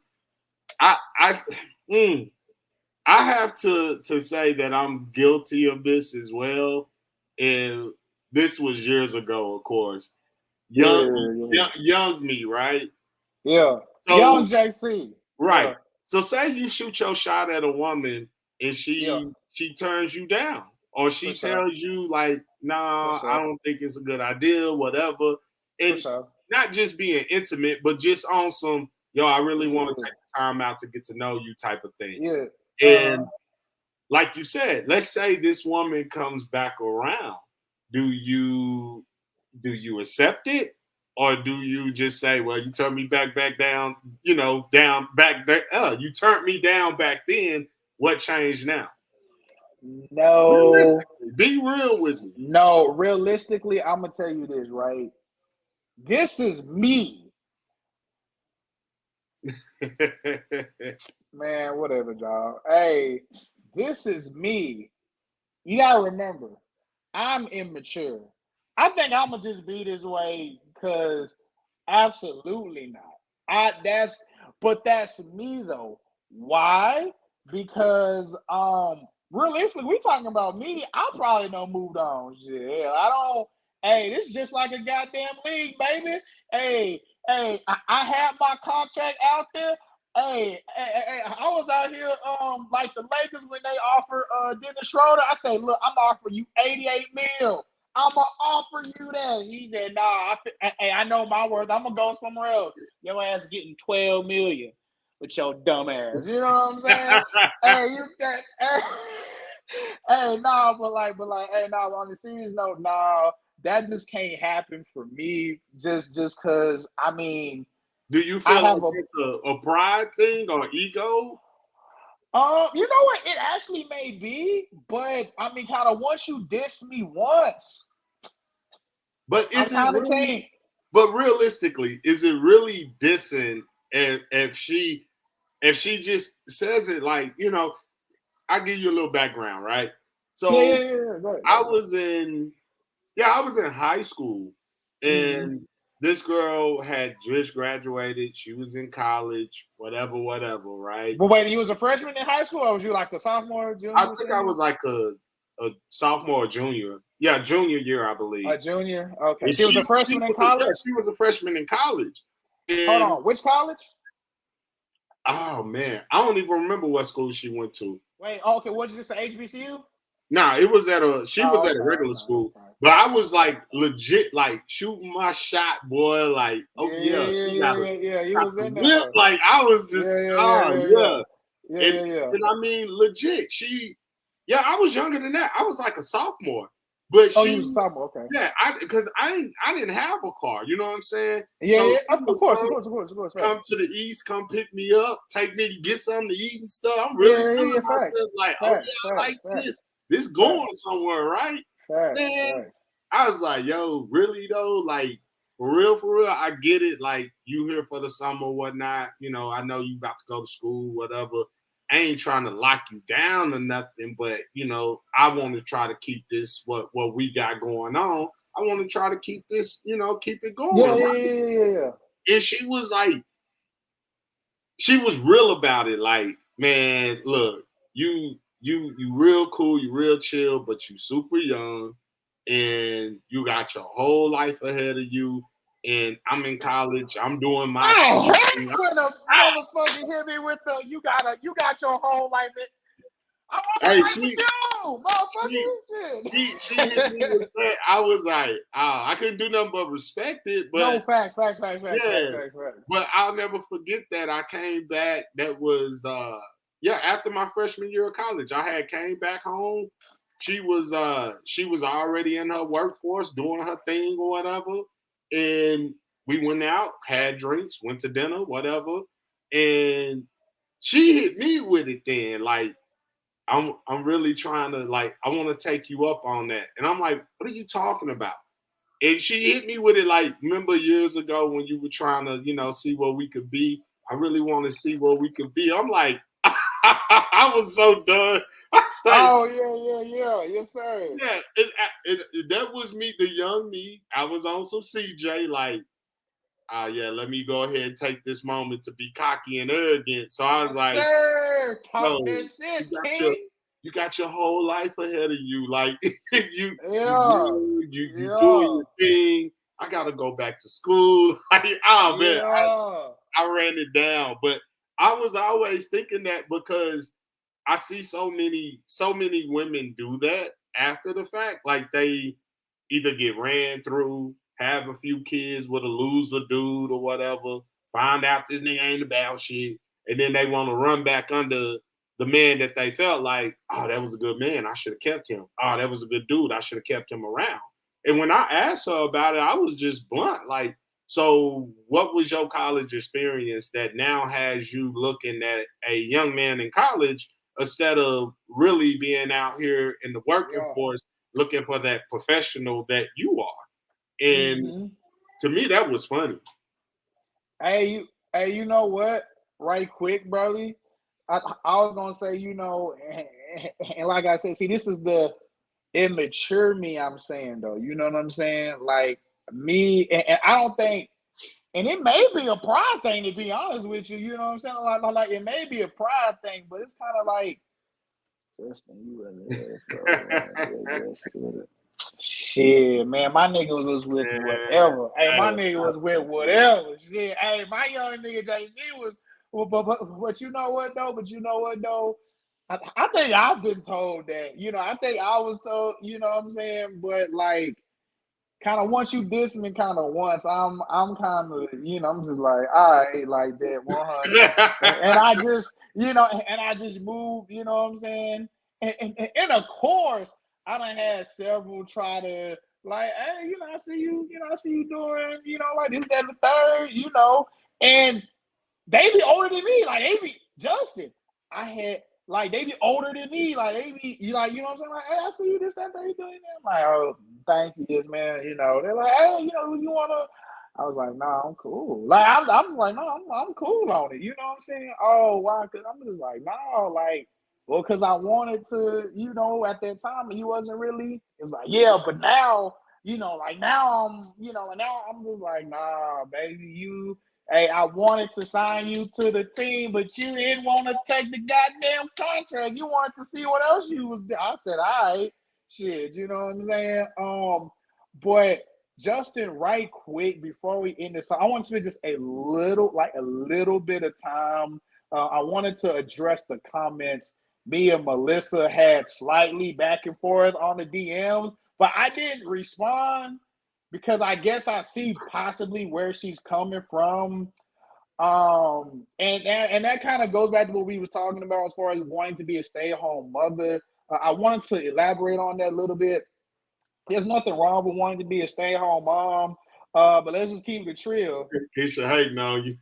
I have to say that I'm guilty of this as well. And this was years ago, of course. Young me, right? Yeah. So, young JC. Right. Yeah. So say you shoot your shot at a woman and she turns you down, or she tells you like, nah, I don't think it's a good idea, whatever. And not just being intimate, but just on some, yo, I really want to take the time out to get to know you type of thing. Yeah. And like you said, let's say this woman comes back around. Do you accept it? Or do you just say, well, you turned me back down, back there. You turned me down back then. What changed now? No. Be real with me. No, realistically, I'm going to tell you this, right? This is me. Man, whatever, dog. Hey, this is me. You got to remember, I'm immature. I think I'm going to just be this way because absolutely not. That's me though. Why? Because realistically, we talking about me. I probably don't moved on. Shit, I don't. Hey, this is just like a goddamn league, baby. Hey, I had my contract out there. Hey, I was out here like the Lakers when they offered Dennis Schroeder. I say, look, I'm offering you 88 mil. I'm gonna offer you that. He said, nah, I know my worth. I'm gonna go somewhere else. Your ass getting 12 million with your dumb ass. You know what I'm saying? Hey, nah, but hey, nah, on the serious note, nah, that just can't happen for me. Just cause I mean, do you feel like it's a pride thing or ego? You know what? It actually may be, but I mean, kind of once you diss me once. But is it really? But realistically, is it really dissing if she just says it like, I'll give you a little background, right? So I was in high school, and this girl had just graduated. She was in college, whatever, right? But wait, you was a freshman in high school, or was you like a sophomore, junior? I think I was like a sophomore or junior. Yeah, junior year, I believe. A junior? Okay. She was a freshman in college? Yeah, she was a freshman in college. And, hold on. Which college? Oh, man. I don't even remember what school she went to. Wait, okay. Was this an HBCU? Nah, it was at a regular school. But I was like legit, like shooting my shot, boy. Like, yeah. You was in there. Like I was just, yeah. And I mean, legit. I was younger than that. I was like a sophomore. But Oh, she, you was a sophomore. Okay. yeah, because I didn't have a car. You know what I'm saying? Yeah, So yeah. she Of would course, of course, of course, of course. Right. come to the east, come pick me up, take me to get something to eat and stuff. I'm really Yeah, yeah, feeling yeah. Facts, myself like, oh facts, yeah, I facts, like facts, this. This going facts, somewhere, right? facts, Man, facts. I was like, yo, really though? Like, for real, I get it. Like, you here for the summer, whatnot. You know, I know you about to go to school, whatever. I ain't trying to lock you down or nothing, but you know, I want to try to keep this what we got going on. I want to try to keep this, you know, keep it Yeah, going, yeah, right? yeah, yeah, yeah. And she was like, she was real about it. Like, man, look, you real cool, you real chill, but you super young, and you got your whole life ahead of you. And I'm in college. I'm doing my I thing. hate when a motherfucker hit me with the you got your whole life. I want Hey, my life with she you, she hit me motherfucker. with that. I was like, I couldn't do nothing but respect it. No, But facts, facts, facts, facts, facts, yeah, facts, facts. but I'll never forget that. I came back. That was yeah, after my freshman year of college. I had came back home. She was already in her workforce doing her thing or whatever. And we went out, had drinks, went to dinner, whatever. And she hit me with it then. Like, I'm really trying to, like, I want to take you up on that. And I'm like, what are you talking about? And she hit me with it like, remember years ago when you were trying to, you know, see where we could be? I really want to see where we could be. I'm like, I was so done. I was like, Oh yeah, yes sir. yeah, that was me, the young me. I was on some CJ, like, yeah, let me go ahead and take this moment to be cocky and arrogant. So I was Yes like, sir. Talk no, that shit, you got your King. you got your whole life ahead of you. Like, Yeah, you doing yeah, your thing. I gotta go back to school. Like, oh man, yeah. I ran it down. But I was always thinking that because I see so many women do that after the fact. Like, they either get ran through, have a few kids with a loser dude or whatever, find out this nigga ain't about shit, and then they want to run back under the man that they felt like, oh, that was a good man. I should have kept him. Oh, that was a good dude. I should have kept him around. And when I asked her about it, I was just blunt. Like, so what was your college experience that now has you looking at a young man in college instead of really being out here in the working Yeah. force looking for that professional that you are? And Mm-hmm. to me, that was funny. You know what? Right quick, Brody. I was gonna say, and like I said, see, this is the immature me. I'm saying though, you know what I'm saying? Like me, and I don't think, and it may be a pride thing to be honest with you. You know what I'm saying? Like it may be a pride thing, but it's kind of like, Justin, you wasn't there. Shit, man, my nigga was with whatever. Hey, my nigga was with whatever. Shit, hey, my young nigga JC was. But you know what though? I think I've been told that. I think I was told. You know what I'm saying? But like, kind of once you diss me, kind of once, I'm kind of, I'm just like, all right, like that 100, and I just, and I just moved. You know what I'm saying? And of course, I done had several try to like, hey, I see you doing, like this, that, and the third, and they be older than me. Like they be Justin. I had like they be older than me. Like they be you know what I'm saying? Like, hey, I see you this, that, you doing that. I'm like, oh, thank you, yes, man. They're like, hey, you wanna? I was like, nah, I'm cool. Like I was like, no, I'm cool on it. You know what I'm saying? Oh, why? Cause I'm just like, no, like, well, cause I wanted to, at that time, he wasn't really. It was like, yeah, but now, like now and now I'm just like, nah, baby, Hey, I wanted to sign you to the team, but you didn't want to take the goddamn contract. You wanted to see what else you was doing. I said, all right, shit, you know what I'm saying? But Justin, right quick before we end this, so I want to spend just a little bit of time. I wanted to address the comments me and Melissa had slightly back and forth on the DMs, but I didn't respond because I guess I see possibly where she's coming from. And that kind of goes back to what we was talking about as far as wanting to be a stay-at-home mother. I wanted to elaborate on that a little bit. There's nothing wrong with wanting to be a stay-at-home mom. But let's just keep it real. Keisha hating on you.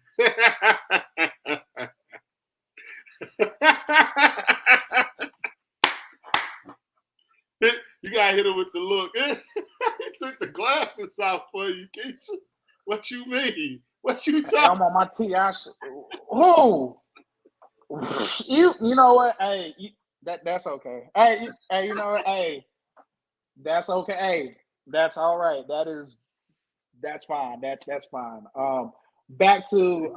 You gotta hit him with the look. He took the glasses off for you, Keisha. What you mean? What you talking? I'm on my TI. Who? You know what? Hey, that's okay. Hey, you know what? Hey, that's okay. Hey, that's all right. That's fine. That's fine. Back to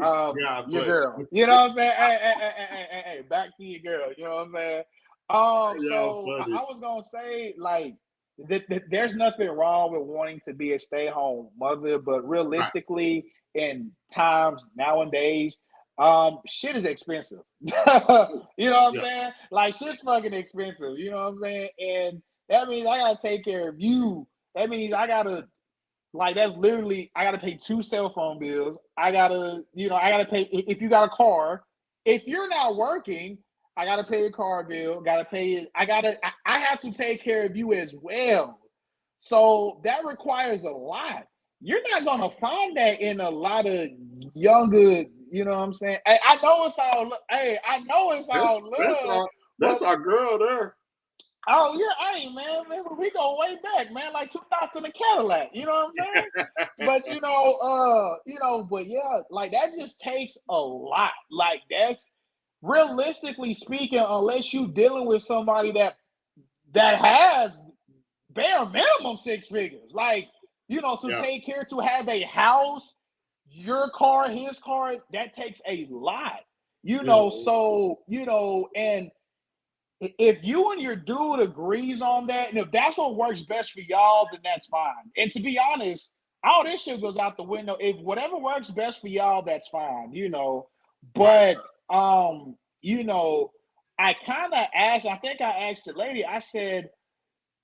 your girl. You know what I'm saying? Hey, back to your girl. You know what I'm saying? So I was gonna say, like, there's nothing wrong with wanting to be a stay-at-home mother, but realistically, in times nowadays, shit is expensive. You know what I'm saying? Like, shit's fucking expensive. You know what I'm saying? And that means I gotta take care of you. That means I gotta, like, that's literally, I gotta pay 2 cell phone bills. I gotta pay, if you got a car. If you're not working, I gotta pay a car bill. Gotta pay it. I have to take care of you as well. So that requires a lot. You're not gonna find that in a lot of younger. You know what I'm saying? Hey, I know it's all. Hey, I know it's all love. That's our girl there. Oh yeah, hey man, we go way back, man, like 2000 in a Cadillac. You know what I'm saying? But but yeah, like that just takes a lot. Like, that's, realistically speaking, unless you dealing with somebody that has bare minimum 6 figures, like, to take care, to have a house, your car, his car, that takes a lot. So and if you and your dude agrees on that, and if that's what works best for y'all, then that's fine. And to be honest, all this shit goes out the window. If whatever works best for y'all, that's fine. But I kind of asked. I think I asked the lady. I said,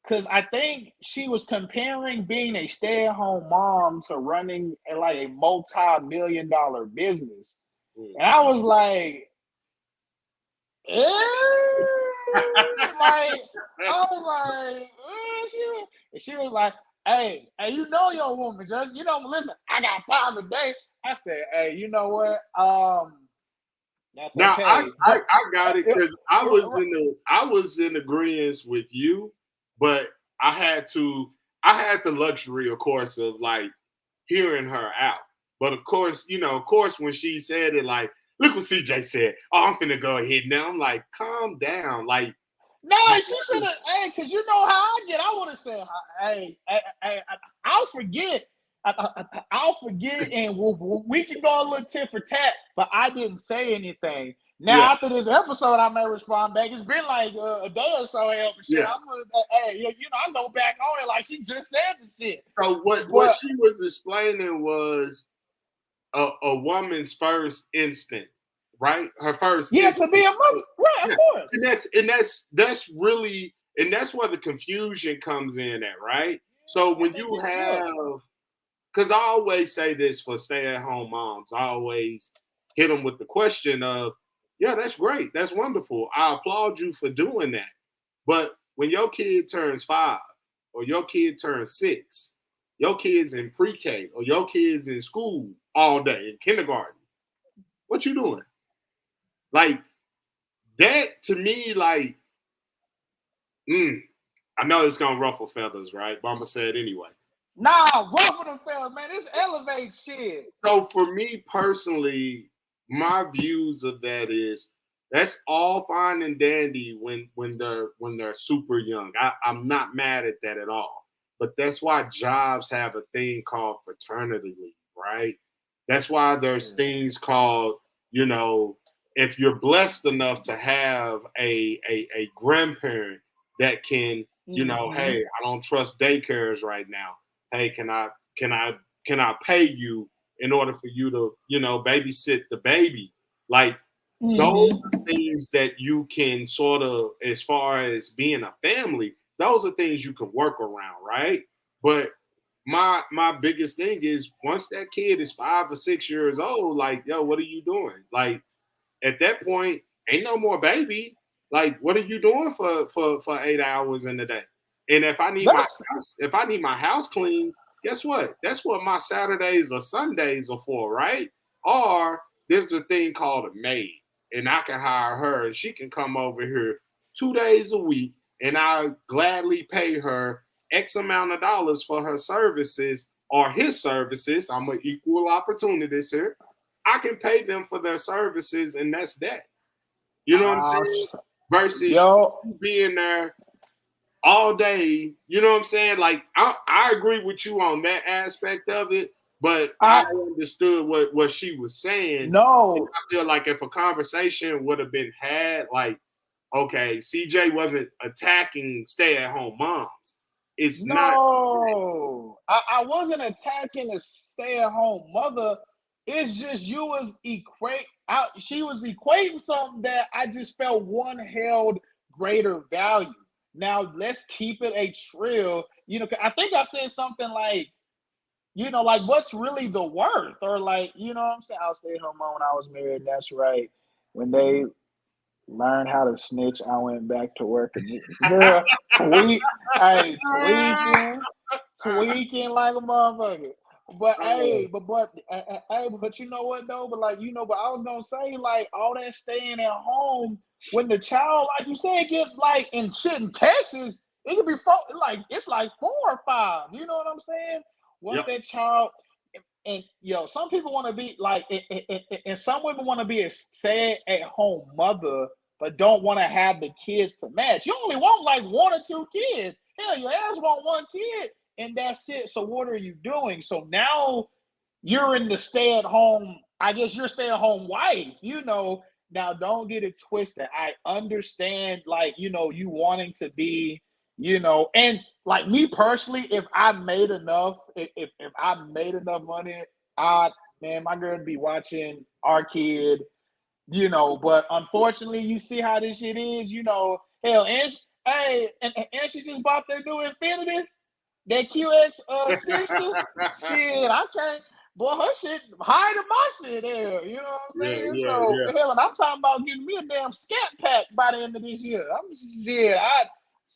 because I think she was comparing being a stay-at-home mom to running like a multi-million-dollar business, and I was like, like, I was like, she was like, hey, you know your woman, just, listen, I got time today. I said, hey, you know what? That's now, okay. I got it, because I was in agreement with you, but I had the luxury, of course, of like hearing her out. But of course, when she said it, like, look what CJ said. Oh, I'm gonna go ahead now. I'm like, calm down. Like, no, she should have. Hey, because you know how I get. I would have said, hey, I'll forget. I'll forget, and we can go a little tit for tat. But I didn't say anything. Now, after this episode, I may respond back. It's been like a day or so. Shit. Yeah. I go back on it like she just said the shit. So what she was explaining was a woman's first instinct, right? Her first instinct. To be a mother, right? Of course. And that's really, and that's where the confusion comes in at, right? So when you have, because I always say this for stay-at-home moms, I always hit them with the question of, yeah, that's great, that's wonderful, I applaud you for doing that. But when your kid turns 5, or your kid turns 6, your kid's in pre-K, or your kid's in school all day in kindergarten, what you doing? Like, that to me, like, I know it's gonna ruffle feathers, right? But I'm gonna say it anyway. Nah, ruffle them feathers, man. This ELEV8 shit. So for me personally, my views of that is, that's all fine and dandy when they're super young. I'm not mad at that at all. But that's why jobs have a thing called fraternity leave, right? That's why there's things called, if you're blessed enough to have a grandparent that can, hey, I don't trust daycares right now. Hey, can I pay you in order for you to, babysit the baby? Like, those are things that you can sort of, as far as being a family, those are things you can work around, right? But my biggest thing is, once that kid is 5 or 6 years old, like, yo, what are you doing? Like, at that point, ain't no more baby. Like, what are you doing for 8 hours in the day? And if I need my house clean, guess what? That's what my Saturdays or Sundays are for, right? Or there's the thing called a maid, and I can hire her, and she can come over here 2 days a week, and I gladly pay her X amount of dollars for her services or his services. I'm an equal opportunist here. I can pay them for their services, and that's that. You know what I'm saying? Versus Yo, you being there all day. You know what I'm saying? Like I agree with you on that aspect of it, but I understood what she was saying. No, and I feel like if a conversation would have been had, like, okay, CJ wasn't attacking stay-at-home moms. It's not. I wasn't attacking a stay-at-home mother. It's just you was she was equating something that I just felt one held greater value. Now let's keep it a trill. I think I said something like, like what's really the worth? Or like, what I'm saying? I'll stay home when I was married. That's right. When they learned how to snitch, I went back to work again. Girl, tweaking like a motherfucker. But but you know what though? But but I was gonna say, like, all that staying at home when the child, like you said, get like in shit in Texas, it could be it's like 4 or 5. You know what I'm saying? Once that child, and some people want to be like, and some women want to be a stay-at-home mother, but don't want to have the kids to match. You only want like 1 or 2 kids. Hell, your ass want 1 kid, and that's it. So what are you doing? So now you're in the stay-at-home. I guess you're stay-at-home wife. Now don't get it twisted. I understand, like, you wanting to be, and like me personally, if I made enough, if I made enough money, man, my girl would be watching our kid, but unfortunately, you see how this shit is, hell, and she just bought that new Infinity, that QX60. Shit, I can't. Boy, her shit higher than my shit there. You know what I'm saying? Hell, and I'm talking about getting me a damn scat pack by the end of this year.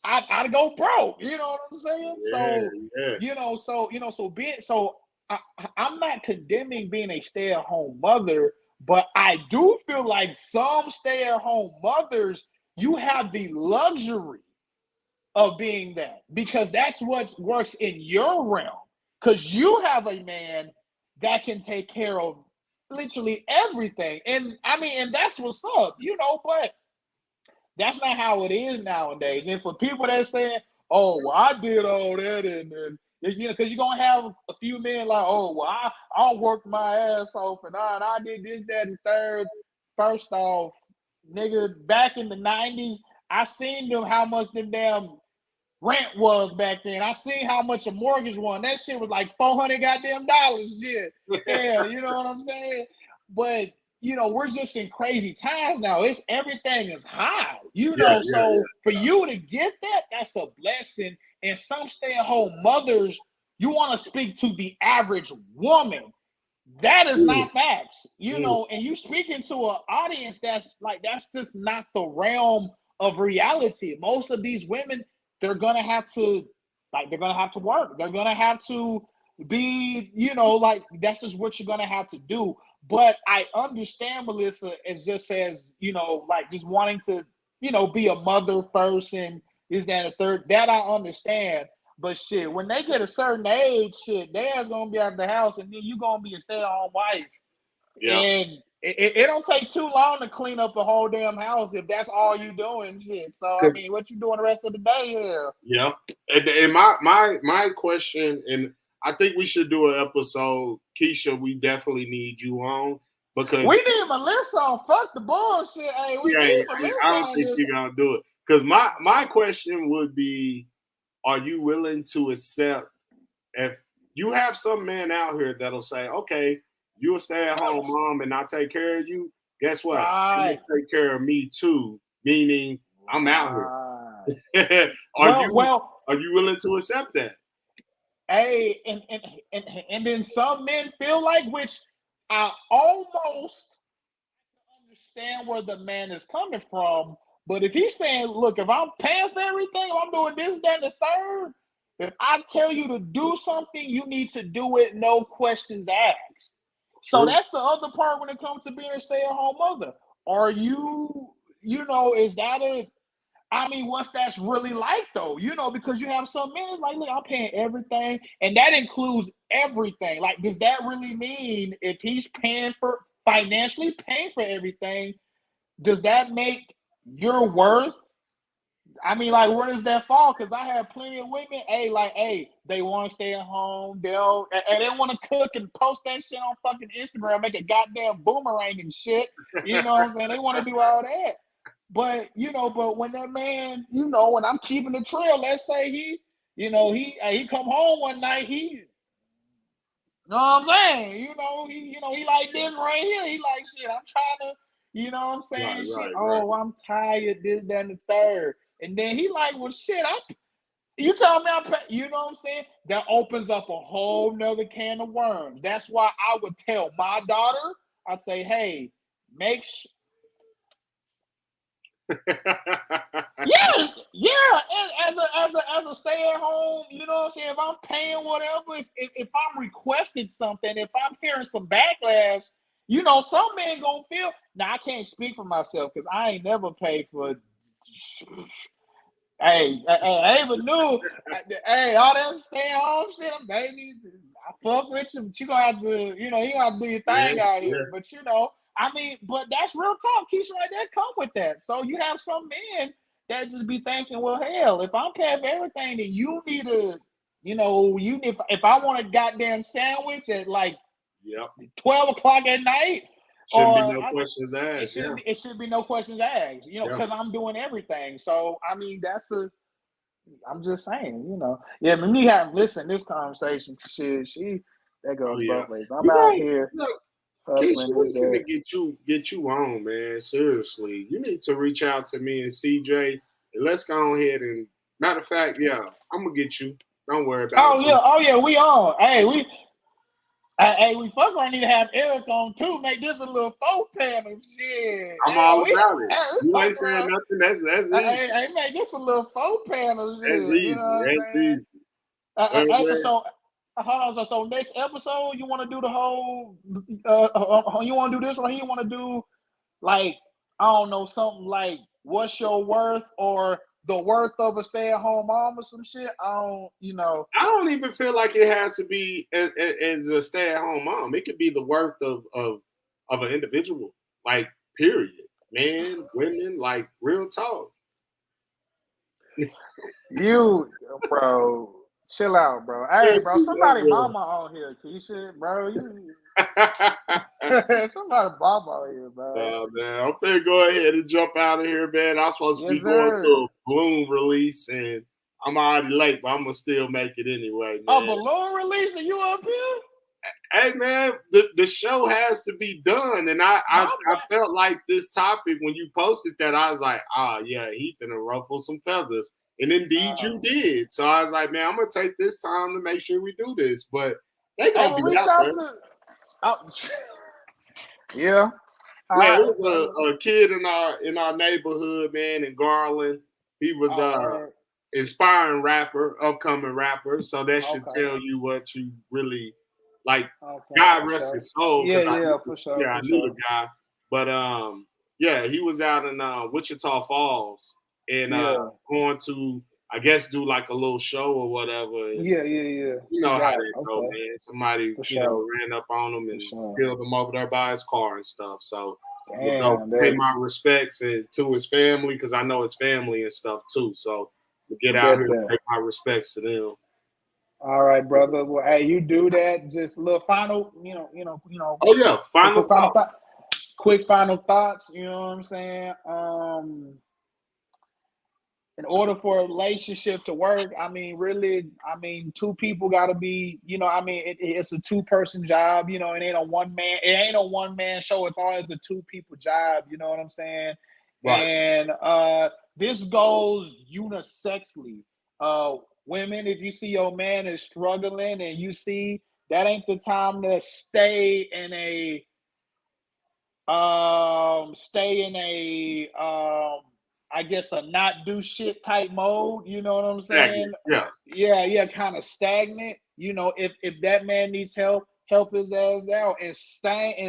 I'd go broke. You know what I'm saying? I'm not condemning being a stay-at-home mother, but I do feel like some stay-at-home mothers, you have the luxury of being that, because that's what works in your realm, because you have a man that can take care of literally everything. And I mean, and that's what's up, but that's not how it is nowadays. And for people that saying, oh, well, I did all that, and because you're gonna have a few men like, oh, well, I worked my ass off, and I did this, that, and third. First off, nigga, back in the 90s, I seen them how much them damn rent was back then. I seen how much a mortgage was. That shit was like $400 goddamn dollars. Shit. Yeah, you know what I'm saying? But we're just in crazy times now. Everything is high. For you to get that, that's a blessing. And some stay-at-home mothers, you want to speak to the average woman. That is not facts, and you speaking to an audience that's just not the realm of reality. Most of these women, they're gonna have to work. They're gonna have to be, that's just what you're gonna have to do. But I understand Melissa as just says, just wanting to, be a mother first and is that a third. That I understand. But shit, when they get a certain age, shit, dad's gonna be out of the house, and then you gonna be a stay-at-home wife. Yeah. And it don't take too long to clean up the whole damn house if that's all you doing, shit. So I mean, what you doing the rest of the day here? Yeah. And my question, and I think we should do an episode, Keisha. We definitely need you on because we need Melissa on. Fuck the bullshit. Hey, we need Melissa. I don't think she's gonna do it. Because my question would be, are you willing to accept if you have some men out here that'll say, okay, you'll stay at home mom and I'll take care of you. Guess what? Right. You'll take care of me too, meaning I'm out here. Are you willing to accept that? Hey, and then some men feel like, which I almost understand where the man is coming from, But if he's saying, look, if I'm paying for everything, if I'm doing this, that, and the third, if I tell you to do something, you need to do it, no questions asked. So that's the other part when it comes to being a stay-at-home mother. Are you, is that what's that's really like though? Because you have some men, it's like, look, I'm paying everything, and that includes everything. Like, does that really mean if he's financially paying for everything, does that make your worth? Where does that fall? Because I have plenty of women, they want to stay at home. They want to cook and post that shit on fucking Instagram, make a goddamn boomerang and shit. You know what I'm saying? They want to do all that. But when that man, when I'm keeping the trail, let's say he come home one night, he know what I'm saying? He like this right here. He like, shit, I'm trying to, you know what I'm saying? Right, shit, right. I'm tired, this, that, and the third. And then he like, well, shit, you tell me you know what I'm saying? That opens up a whole nother can of worms. That's why I would tell my daughter, I'd say, hey, make sure. Yes, yeah. As a stay at home, you know what I'm saying. If I'm paying whatever, if I'm requesting something, if I'm hearing some backlash, some men gonna feel. Now I can't speak for myself because I ain't never paid for. Hey, I even knew. Hey, all that stay at home shit, baby. I fuck with you, but you gonna have to, you gonna have to do your thing out here. But but that's real talk, Keisha. Like that come with that. So you have some men that just be thinking, well, hell, if I'm paying for everything, then you need to, if I want a goddamn sandwich at like 12 o'clock at night. Shouldn't be no questions asked. It should be no questions asked, because I'm doing everything. So I'm just saying, Yeah, but me listen, this conversation, that goes both ways. I'm out here hustling. Keisha, we finna get you on, man. Seriously, you need to reach out to me and CJ, and let's go ahead and. Matter of fact, I'm gonna get you. Don't worry about it. Oh yeah, we on. We fuck around need to have Eric on too. Make this a little folk panel shit. I'm all about it. You ain't saying nothing. That's easy. Hey, make this a little folk panel shit. That's easy. That's easy. So hold on. So next episode, you want to do the whole? You want to do this right here? You want to do like, I don't know, something like what's your worth or the worth of a stay-at-home mom or some shit? I don't even feel like it has to be as a stay-at-home mom. It could be the worth of an individual, like, period. Men, women, like, real talk. You, bro, chill out, bro. Hey, bro, somebody mama on here, Keisha, bro. Somebody mama on here, bro. Oh, man. I'm finna go ahead and jump out of here, man. I'm supposed to be going to a balloon release, and I'm already late, but I'm gonna still make it anyway, man. A balloon release, and you up here? Hey, man, the show has to be done, and I felt like this topic when you posted that, I was like, yeah, he finna ruffle some feathers, and indeed you did. So I was like, man, I'm gonna take this time to make sure we do this, but they gonna be out there. Yeah. Yeah, it was a kid in our neighborhood, man, in Garland. He was inspiring rapper, upcoming rapper. So that should tell you what you really like. God rest his soul. For sure. Yeah, I knew the guy. But he was out in Wichita Falls and going to, I guess, do like a little show or whatever. And you know how they go, man. Somebody, ran up on him and killed him over there by his car and stuff. So pay my respects to his family, because I know his family and stuff too. So we get out here and pay my respects to them. All right, brother. Well, hey, you do that. Just a little final, Oh yeah, quick final thoughts. You know what I'm saying? In order for a relationship to work, two people got to be, it's a 2-person job. It ain't a one man show. It's always a 2 people job. You know what I'm saying? Right. And this goes unisexually. Women, if you see your man is struggling and you see that ain't the time to stay in a I guess, a not do shit type mode. You know what I'm Stagnant. saying? Yeah. Yeah, kind of stagnant. You know, if that man needs help his ass out. And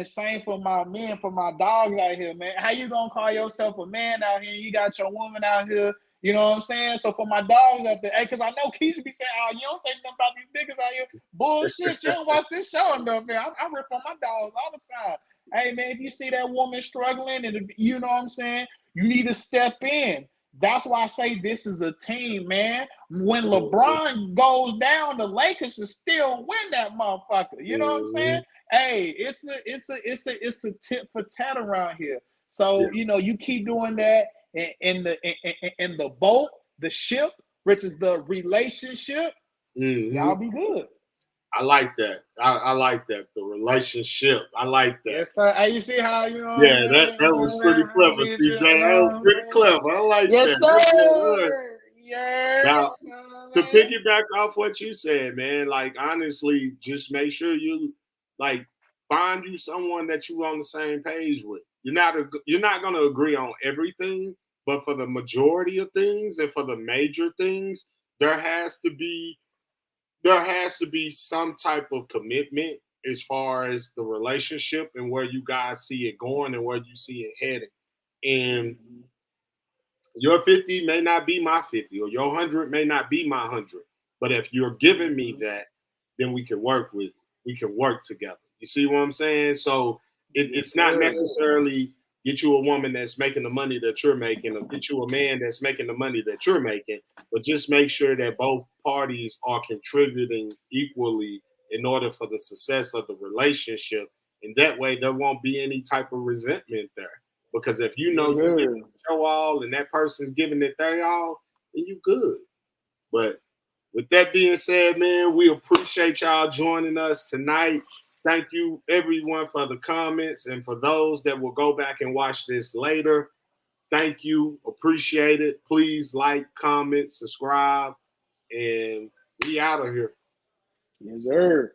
same for my men, for my dogs out here, man. How you gonna call yourself a man out here? You got your woman out here. You know what I'm saying? So for my dogs out there, hey, because I know Keisha be saying, "Oh, you don't say nothing about these niggas out here." Bullshit. You don't watch this show enough, man. I rip on my dogs all the time. Hey, man, if you see that woman struggling, and you know what I'm saying, you need to step in. That's why I say this is a team, man. When LeBron goes down, the Lakers should still win that motherfucker. You know what I'm saying? Hey, it's a tit for tat around here. So you know, you keep doing that in the boat, the ship, which is the relationship. Y'all be good. I like that. I like that. The relationship. I like that. Yes, sir. Hey, you see how, you know what Yeah, I'm that saying? was pretty clever, CJ. You That was know what pretty I'm saying? clever. I like Yes, that. That's good. sir. Yeah. Now, You know to what I'm saying? piggyback off what you said, man, like honestly, just make sure you like find you someone that you on the same page with. You're not going to agree on everything, but for the majority of things and for the major things, there has to be some type of commitment as far as the relationship and where you guys see it going and where you see it heading. And your 50 may not be my 50, or your 100 may not be my 100. But if you're giving me that, then we can work with it. We can work together. You see what I'm saying? So Yes, it's not sir. necessarily get you a woman that's making the money that you're making, or get you a man that's making the money that you're making, but just make sure that both parties are contributing equally in order for the success of the relationship. And that way there won't be any type of resentment there. Because if you know Yes, you give sir. your all and that person's giving it their all, then you good. But with that being said, man, we appreciate y'all joining us tonight. Thank you, everyone, for the comments, and for those that will go back and watch this later. Thank you. Appreciate it. Please like, comment, subscribe, and we out of here. Yes, sir.